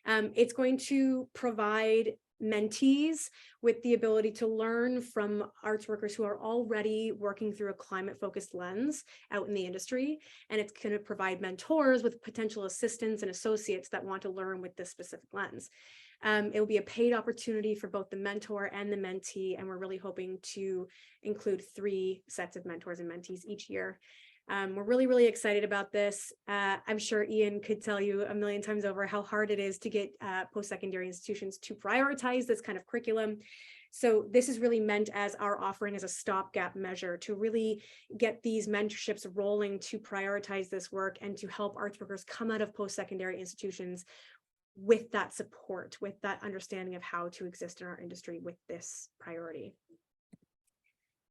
It's going to provide mentees with the ability to learn from arts workers who are already working through a climate-focused lens out in the industry. And it's going to provide mentors with potential assistants and associates that want to learn with this specific lens. It will be a paid opportunity for both the mentor and the mentee, and we're really hoping to include 3 sets of mentors and mentees each year. We're really, really excited about this. I'm sure Ian could tell you a million times over how hard it is to get post-secondary institutions to prioritize this kind of curriculum. So this is really meant as our offering as a stopgap measure to really get these mentorships rolling, to prioritize this work and to help arts workers come out of post-secondary institutions with that support, with that understanding of how to exist in our industry with this priority.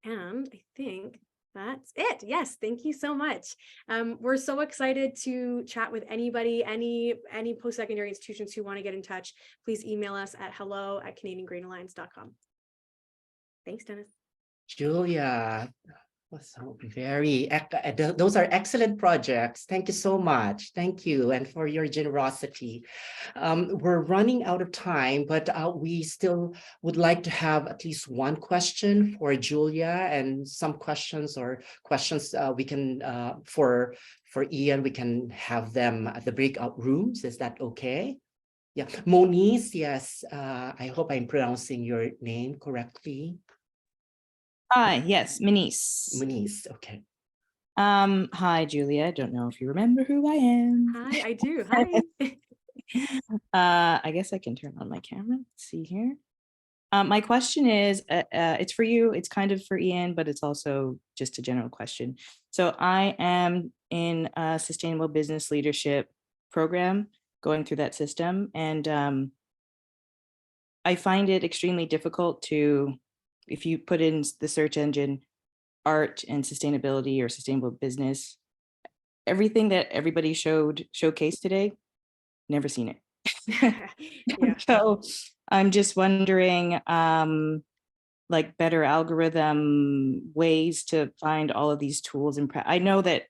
And I think that's it. Yes, thank you so much. We're so excited to chat with anybody, any post-secondary institutions who want to get in touch. Please email us at hello@canadiangreenalliance.com. Thanks, Dennis. Julia, so those are excellent projects. Thank you so much. Thank you, and for your generosity. We're running out of time, but we still would like to have at least one question for Julia, and some questions we can for Ian, we can have them at the breakout rooms. Is that okay? Yeah, Moniz, yes, I hope I'm pronouncing your name correctly. Hi, yes, Moniz, okay. Hi, Julia. I don't know if you remember who I am. Hi, I do. Hi. I guess I can turn on my camera. Let's see here. My question is, it's for you. It's kind of for Ian, but it's also just a general question. So I am in a sustainable business leadership program, going through that system. And I find it extremely difficult to, if you put in the search engine, art and sustainability or sustainable business, everything that everybody showcased today, never seen it. Yeah. So I'm just wondering, like better algorithm ways to find all of these tools. And I know that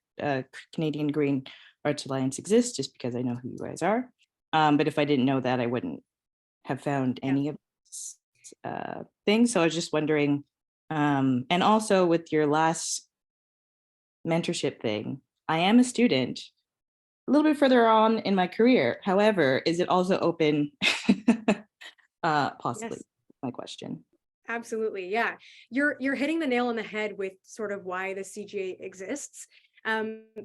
Canadian Green Arts Alliance exists just because I know who you guys are. But if I didn't know that, I wouldn't have found any of this things. So I was just wondering, and also with your last mentorship thing, I am a student a little bit further on in my career. However, is it also open? Possibly, Yes. my question. Absolutely. Yeah. You're hitting the nail on the head with sort of why the CGA exists.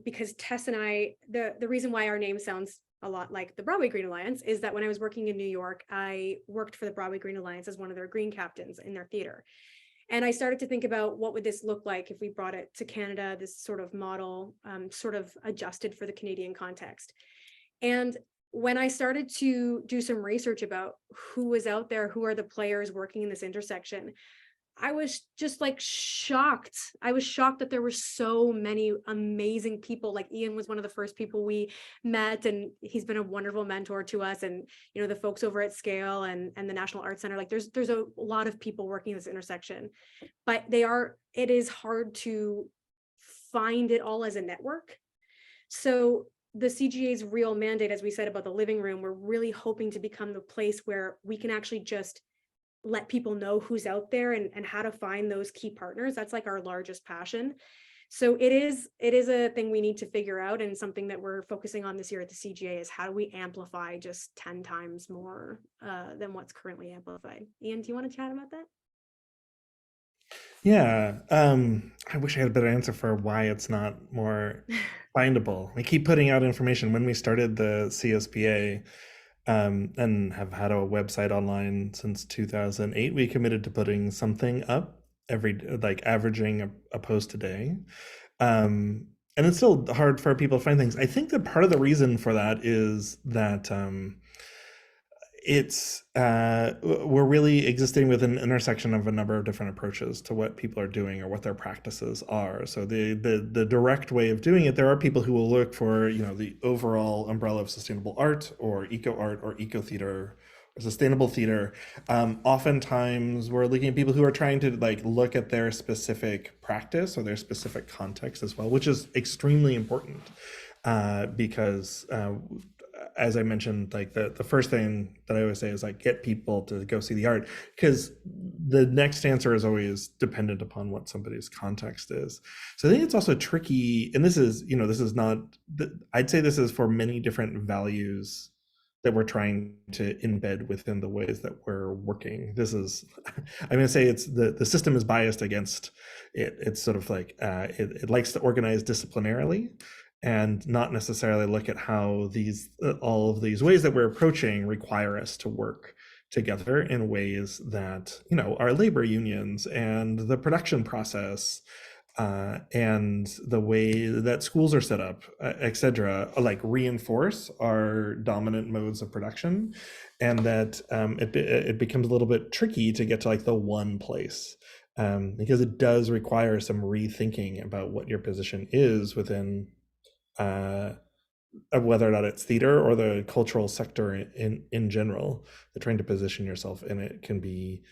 Because Tess and I, the reason why our name sounds a lot like the Broadway Green Alliance is that when I was working in New York, I worked for the Broadway Green Alliance as one of their green captains in their theater. And I started to think about what would this look like if we brought it to Canada, this sort of model, sort of adjusted for the Canadian context. And when I started to do some research about who was out there, who are the players working in this intersection, I was just like shocked. I was shocked that there were so many amazing people. Like Ian was one of the first people we met, and he's been a wonderful mentor to us. And, you know, the folks over at Scale and the National Arts Center, like there's a lot of people working this intersection, but it is hard to find it all as a network. So the CGA's real mandate, as we said about the living room, we're really hoping to become the place where we can actually just let people know who's out there and how to find those key partners. That's like our largest passion. So it is a thing we need to figure out, and something that we're focusing on this year at the CGA is how do we amplify just 10 times more than what's currently amplified. Ian, do you want to chat about that? Yeah, I wish I had a better answer for why it's not more findable. We keep putting out information. When we started the CSPA, and have had a website online since 2008, we committed to putting something up like averaging a post a day. And it's still hard for people to find things. I think that part of the reason for that is that we're really existing with an intersection of a number of different approaches to what people are doing or what their practices are. So the direct way of doing it, there are people who will look for, you know, the overall umbrella of sustainable art or eco theater or sustainable theater. Oftentimes we're looking at people who are trying to like look at their specific practice or their specific context as well, which is extremely important because as I mentioned, like the first thing that I always say is like get people to go see the art, because the next answer is always dependent upon what somebody's context is. So I think it's also tricky, and this is, you know, this is not, I'd say this is for many different values that we're trying to embed within the ways that we're working. This is, I'm going to say it's the system is biased against it. It's sort of like it likes to organize disciplinarily and not necessarily look at how these all of these ways that we're approaching require us to work together in ways that, you know, our labor unions and the production process and the way that schools are set up, et cetera, like reinforce our dominant modes of production, and that it becomes a little bit tricky to get to like the one place, because it does require some rethinking about what your position is within whether or not it's theater or the cultural sector in general. Trying to position yourself in it can be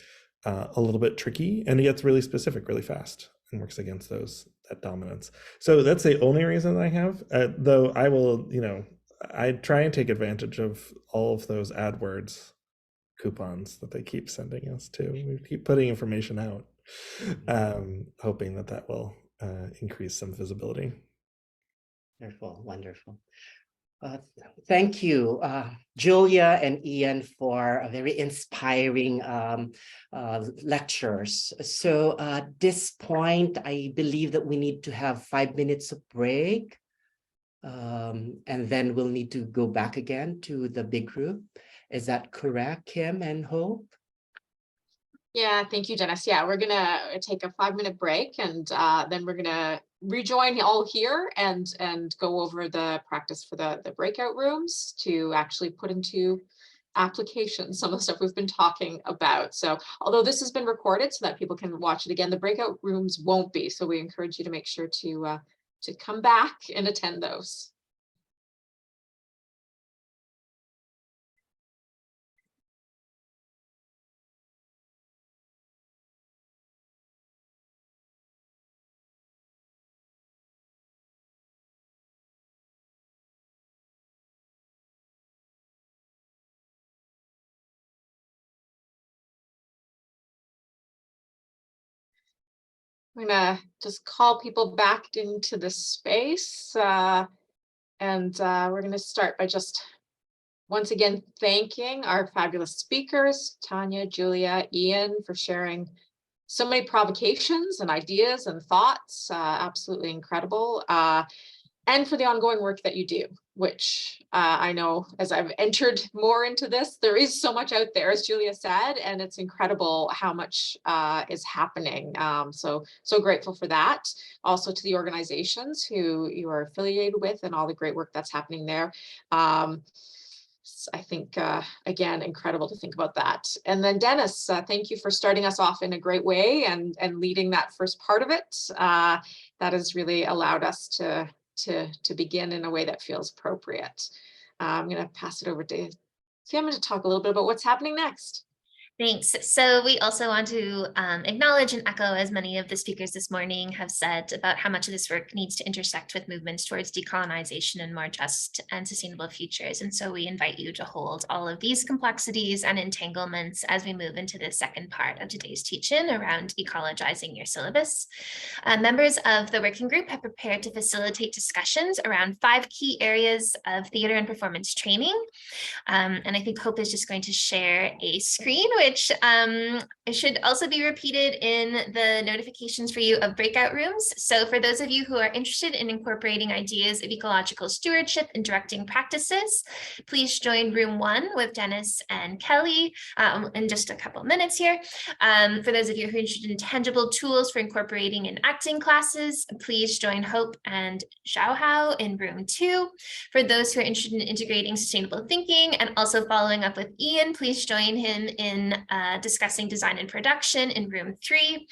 a little bit tricky, and it gets really specific really fast and works against that dominance. So that's the only reason I have, though I will, you know, I try and take advantage of all of those AdWords coupons that they keep sending us to. We keep putting information out, hoping that will increase some visibility. Wonderful, wonderful. Thank you, Julia and Ian, for a very inspiring lectures. So at this point, I believe that we need to have 5 minutes of break, and then we'll need to go back again to the big group. Is that correct, Kim and Hope? Yeah, thank you, Dennis. Yeah, we're gonna take a 5-minute break, and then we're gonna rejoin all here and go over the practice for the breakout rooms to actually put into application some of the stuff we've been talking about. So although this has been recorded so that people can watch it again, the breakout rooms won't be. So we encourage you to make sure to come back and attend those. I'm gonna just call people back into the space, and we're gonna start by just once again thanking our fabulous speakers, Tanya, Julia, Ian, for sharing so many provocations and ideas and thoughts. Absolutely incredible. And for the ongoing work that you do, which I know as I've entered more into this, there is so much out there, as Julia said, and it's incredible how much is happening. So grateful for that. Also to the organizations who you are affiliated with and all the great work that's happening there. I think, again, incredible to think about that. And then Dennis, thank you for starting us off in a great way and leading that first part of it. That has really allowed us to begin in a way that feels appropriate. I'm going to pass it over to Kim to talk a little bit about what's happening next. Thanks. So we also want to acknowledge and echo, as many of the speakers this morning have said, about how much of this work needs to intersect with movements towards decolonization and more just and sustainable futures. And so we invite you to hold all of these complexities and entanglements as we move into the second part of today's teach-in around ecologizing your syllabus. Members of the working group have prepared to facilitate discussions around 5 key areas of theater and performance training. And I think Hope is just going to share a screen, which should also be repeated in the notifications for you of breakout rooms. So for those of you who are interested in incorporating ideas of ecological stewardship and directing practices, please join room 1 with Dennis and Kelly in just a couple minutes here. For those of you who are interested in tangible tools for incorporating in acting classes, please join Hope and Xiaohao in room 2. For those who are interested in integrating sustainable thinking and also following up with Ian, please join him in discussing design and production in room 3.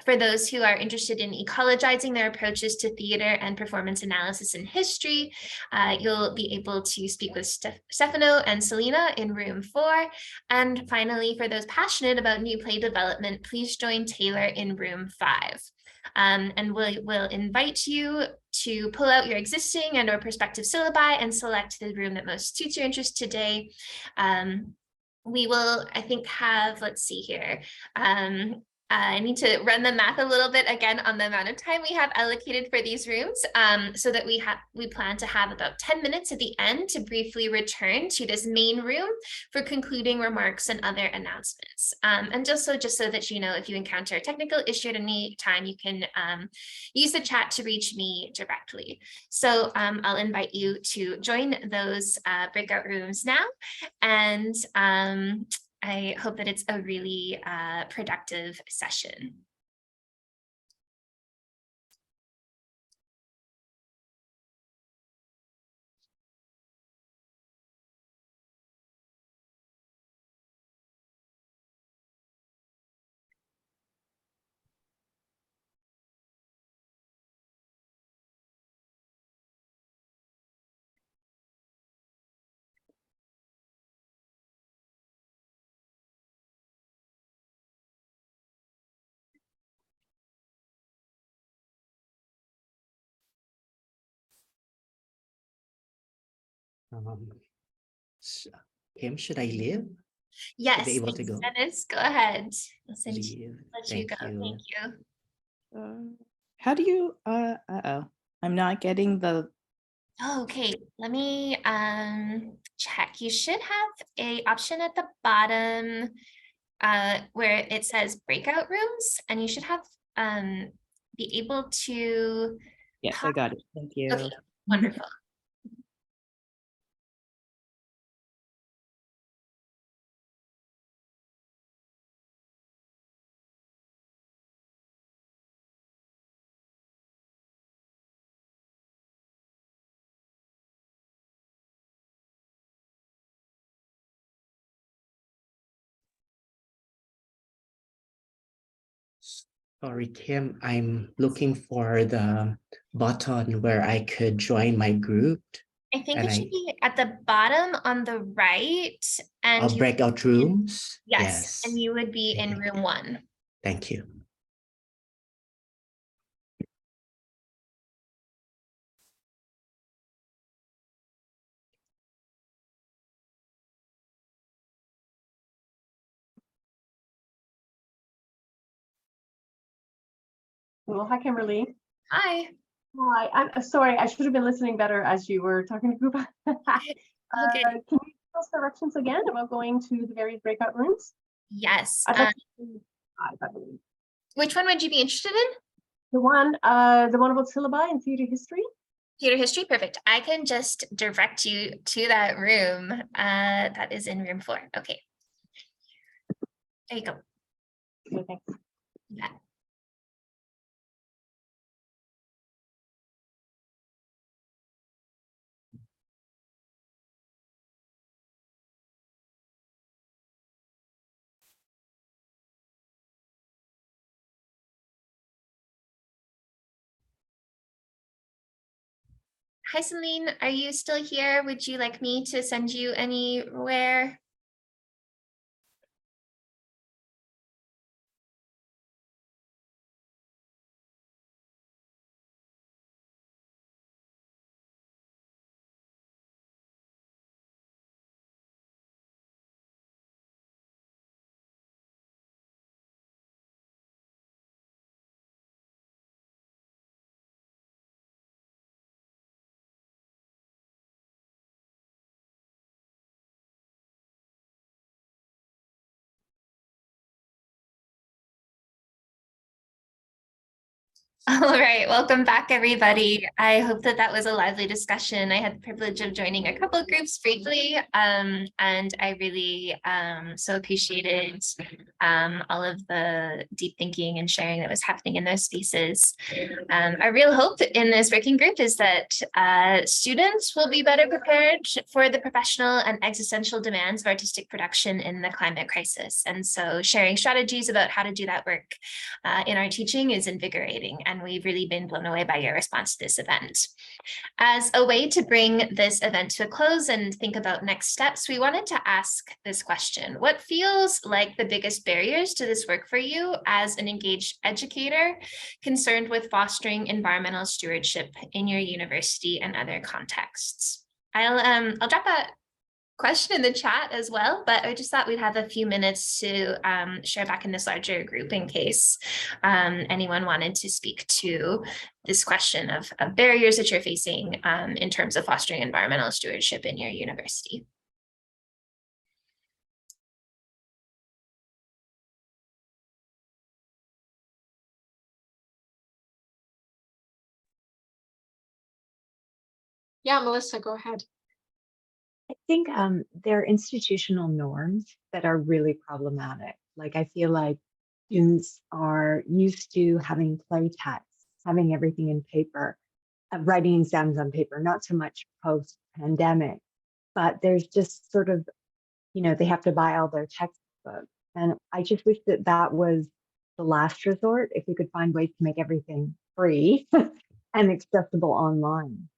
For those who are interested in ecologizing their approaches to theater and performance analysis and history, you'll be able to speak with Stefano and Selena in room 4. And finally, for those passionate about new play development, please join Taylor in room 5. And we'll invite you to pull out your existing and or prospective syllabi and select the room that most suits your interest today. We will, I think, have, let's see here. I need to run the math a little bit again on the amount of time we have allocated for these rooms, so that we plan to have about 10 minutes at the end to briefly return to this main room for concluding remarks and other announcements. And just so that you know, if you encounter a technical issue at any time, you can use the chat to reach me directly. So I'll invite you to join those breakout rooms now, and I hope that it's a really productive session. Kim, should I leave? Yes, Be able to go. Dennis, go ahead. I'll send you, Leave. let you go. Thank you. Thank you. How do you, I'm not getting the, Okay, let me check. You should have a option at the bottom where it says breakout rooms, and you should have be able to. yes, I got it. Thank you. Okay, wonderful. Sorry, Kim, I'm looking for the button where I could join my group. I think And it should be at the bottom on the right, and breakout rooms. yes, and you would be in Okay. room 1. Thank you. Well, hi, Kimberly. Hi. Hi, I'm sorry, I should have been listening better as you were talking to group. Okay. Can you give us directions again about going to the various breakout rooms? Yes. I'd like to do 5, I believe. Which one would you be interested in? The one about syllabi and theater history. Theater history, perfect. I can just direct you to that room. That is in room 4. Okay. There you go. Okay, thanks. Yeah. Hi, Celine. Are you still here? Would you like me to send you anywhere? All right, welcome back, everybody. I hope that that was a lively discussion. I had the privilege of joining a couple of groups briefly, and I really so appreciated all of the deep thinking and sharing that was happening in those spaces. Our real hope in this working group is that students will be better prepared for the professional and existential demands of artistic production in the climate crisis. And so sharing strategies about how to do that work in our teaching is invigorating, and we've really been blown away by your response to this event. As a way to bring this event to a close and think about next steps, we wanted to ask this question: what feels like the biggest barriers to this work for you as an engaged educator concerned with fostering environmental stewardship in your university and other contexts? I'll drop that question in the chat as well, but I just thought we'd have a few minutes to share back in this larger group in case anyone wanted to speak to this question of barriers that you're facing in terms of fostering environmental stewardship in your university. Yeah, Melissa, go ahead. I think there are institutional norms that are really problematic. Like, I feel like students are used to having play texts, having everything in paper, writing exams on paper, not so much post-pandemic, but there's just sort of, they have to buy all their textbooks. And I just wish that that was the last resort, if we could find ways to make everything free and accessible online.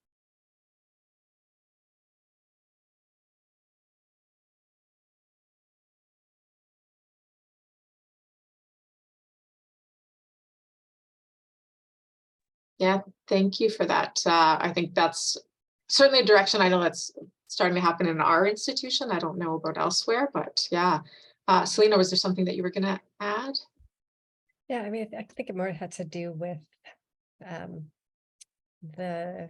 Yeah, thank you for that. I think that's certainly a direction I know that's starting to happen in our institution. I don't know about elsewhere, but yeah. Selena, was there something that you were going to add? Yeah, I mean, I think it more had to do with the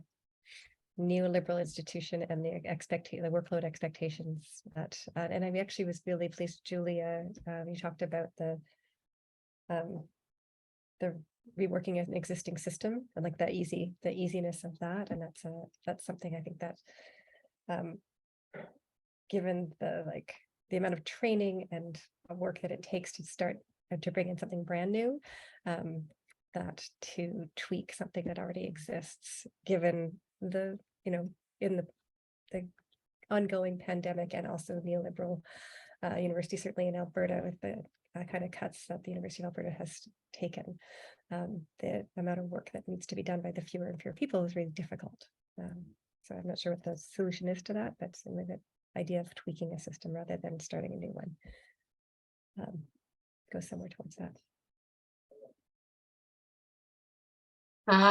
neoliberal institution and the workload expectations that, and I actually was really pleased, Julia, you talked about the reworking an existing system and like the easiness of that, and that's something I think that given the amount of training and work that it takes to start to bring in something brand new, that to tweak something that already exists, given the in the ongoing pandemic and also neoliberal university, certainly in Alberta, with the kind of cuts that the University of Alberta has taken, the amount of work that needs to be done by the fewer and fewer people is really difficult. So I'm not sure what the solution is to that, but certainly the idea of tweaking a system rather than starting a new one goes somewhere towards that.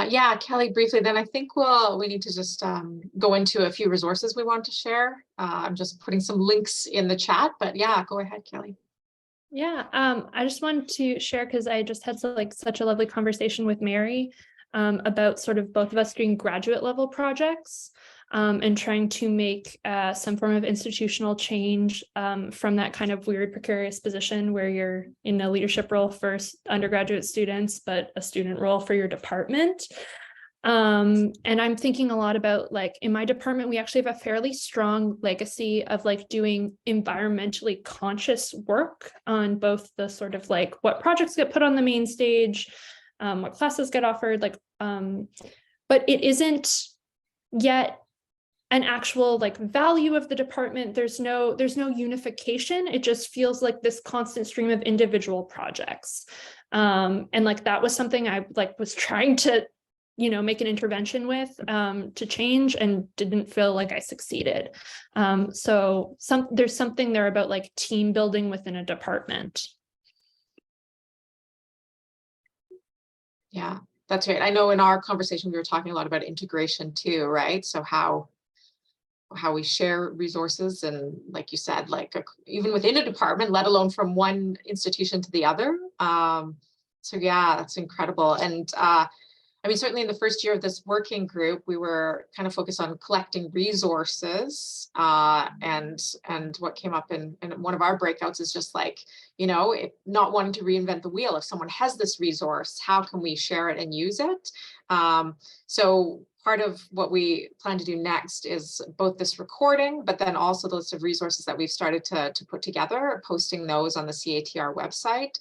Yeah, Kelly, briefly, then I think we need to just go into a few resources we want to share. I'm just putting some links in the chat, but yeah, go ahead, Kelly. Yeah, I just wanted to share, because I just had such a lovely conversation with Mary about sort of both of us doing graduate level projects and trying to make some form of institutional change from that kind of weird precarious position where you're in a leadership role for undergraduate students, but a student role for your department. And I'm thinking a lot about, like, in my department, we actually have a fairly strong legacy of like doing environmentally conscious work on both the sort of like what projects get put on the main stage, what classes get offered, but it isn't yet an actual like value of the department. There's no unification. It just feels like this constant stream of individual projects. And like that was something I was trying to make an intervention with to change, and didn't feel like I succeeded. So there's something there about like team building within a department. Yeah, that's right. I know in our conversation, we were talking a lot about integration too, right? So how we share resources, and like you said, like even within a department, let alone from one institution to the other. So yeah, that's incredible. And I mean, certainly in the first year of this working group, we were kind of focused on collecting resources, and what came up in one of our breakouts is just like, not wanting to reinvent the wheel. If someone has this resource, how can we share it and use it? So part of what we plan to do next is both this recording, but then also the list of resources that we've started to put together, posting those on the CATR website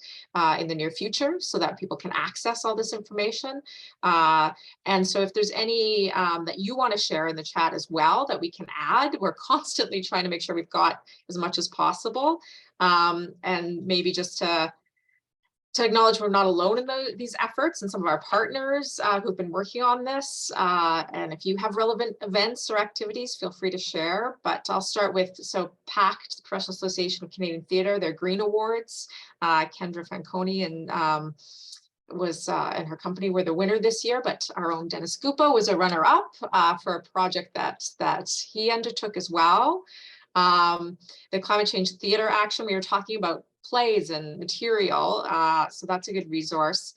in the near future so that people can access all this information. And so if there's any that you want to share in the chat as well that we can add, we're constantly trying to make sure we've got as much as possible. And maybe just to acknowledge we're not alone in these efforts, and some of our partners who've been working on this. And if you have relevant events or activities, feel free to share. But I'll start with, so PACT, the Professional Association of Canadian Theatre, their Green Awards. Kendra Fanconi and her company were the winner this year, but our own Dennis Gupa was a runner-up for a project that he undertook as well. The Climate Change Theatre Action, we were talking about plays and material, so that's a good resource.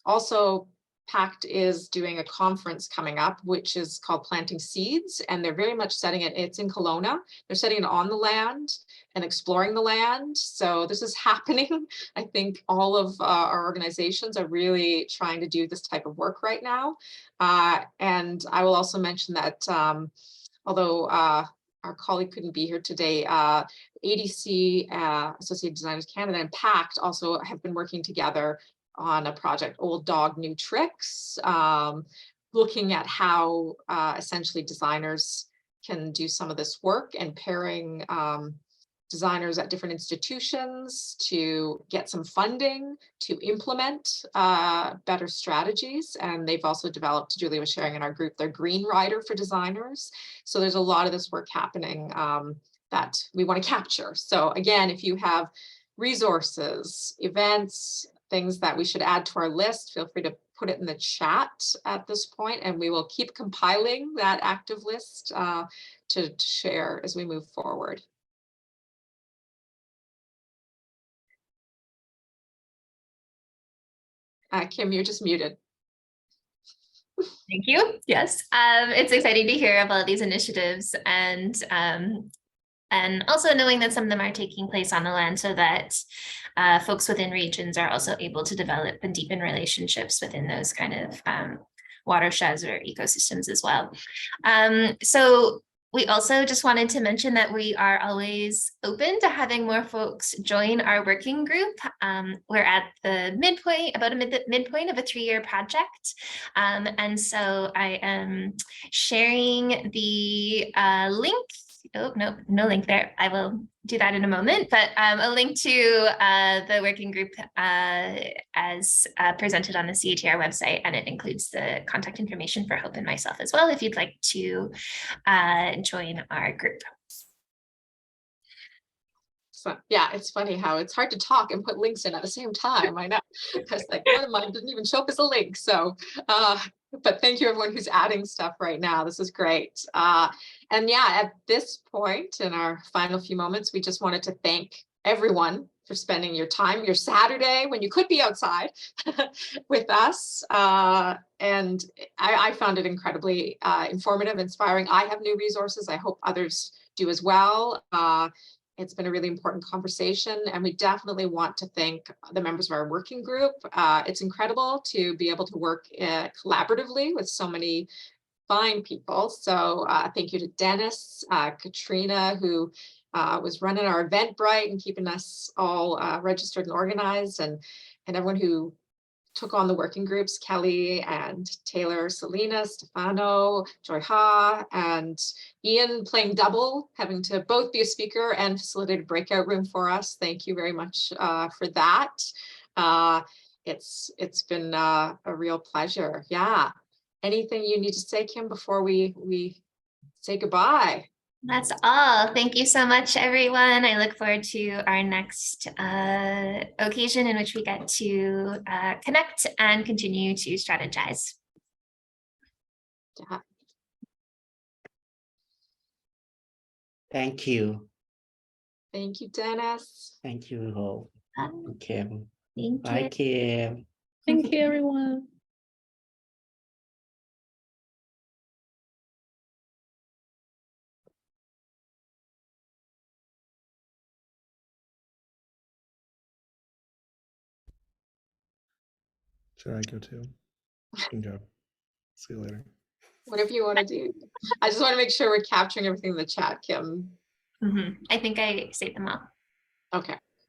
Also, PACT is doing a conference coming up, which is called Planting Seeds, and they're very much setting it, it's in Kelowna, they're setting it on the land and exploring the land. So this is happening. I think all of our organizations are really trying to do this type of work right now. And I will also mention that although our colleague couldn't be here today, ADC, Associated Designers Canada, and PACT also have been working together on a project, Old Dog, New Tricks, looking at how essentially designers can do some of this work, and pairing designers at different institutions to get some funding to implement better strategies. And they've also developed, Julia was sharing in our group, their Green Rider for designers. So there's a lot of this work happening that we want to capture. So again, if you have resources, events, things that we should add to our list, feel free to put it in the chat at this point, and we will keep compiling that active list to share as we move forward. Kim, you're just muted. Thank you. Yes, it's exciting to hear about these initiatives, and also knowing that some of them are taking place on the land, so that folks within regions are also able to develop and deepen relationships within those kind of watersheds or ecosystems as well. So we also just wanted to mention that we are always open to having more folks join our working group. We're at the midpoint, about a midpoint of a 3-year project. And so I am sharing the link. Oh, no link there. I will do that in a moment, but a link to the working group as presented on the CATR website, and it includes the contact information for Hope and myself as well, if you'd like to join our group. So yeah, it's funny how it's hard to talk and put links in at the same time. I know, because like one of mine didn't even show up as a link. So, but thank you everyone who's adding stuff right now. This is great. And yeah, at this point in our final few moments, we just wanted to thank everyone for spending your time, your Saturday when you could be outside with us. And I found it incredibly informative, inspiring. I have new resources. I hope others do as well. It's been a really important conversation, and we definitely want to thank the members of our working group. It's incredible to be able to work collaboratively with so many fine people. So thank you to Dennis, Katrina, who was running our Eventbrite and keeping us all registered and organized, and everyone who took on the working groups, Kelly and Taylor, Selena, Stefano, Joy Ha, and Ian playing double, having to both be a speaker and facilitate a breakout room for us. Thank you very much for that. it's been a real pleasure. Yeah. Anything you need to say, Kim, before we say goodbye? That's all. Thank you so much, everyone. I look forward to our next occasion in which we get to connect and continue to strategize. Yeah. Thank you. Thank you, Dennis. Thank you, Ho. Kim. Thank Bye, you. Kim. Thank you, everyone. Should I go too? You can go. See you later. Whatever you want to do. I just want to make sure we're capturing everything in the chat, Kim. I think I saved them all. Okay.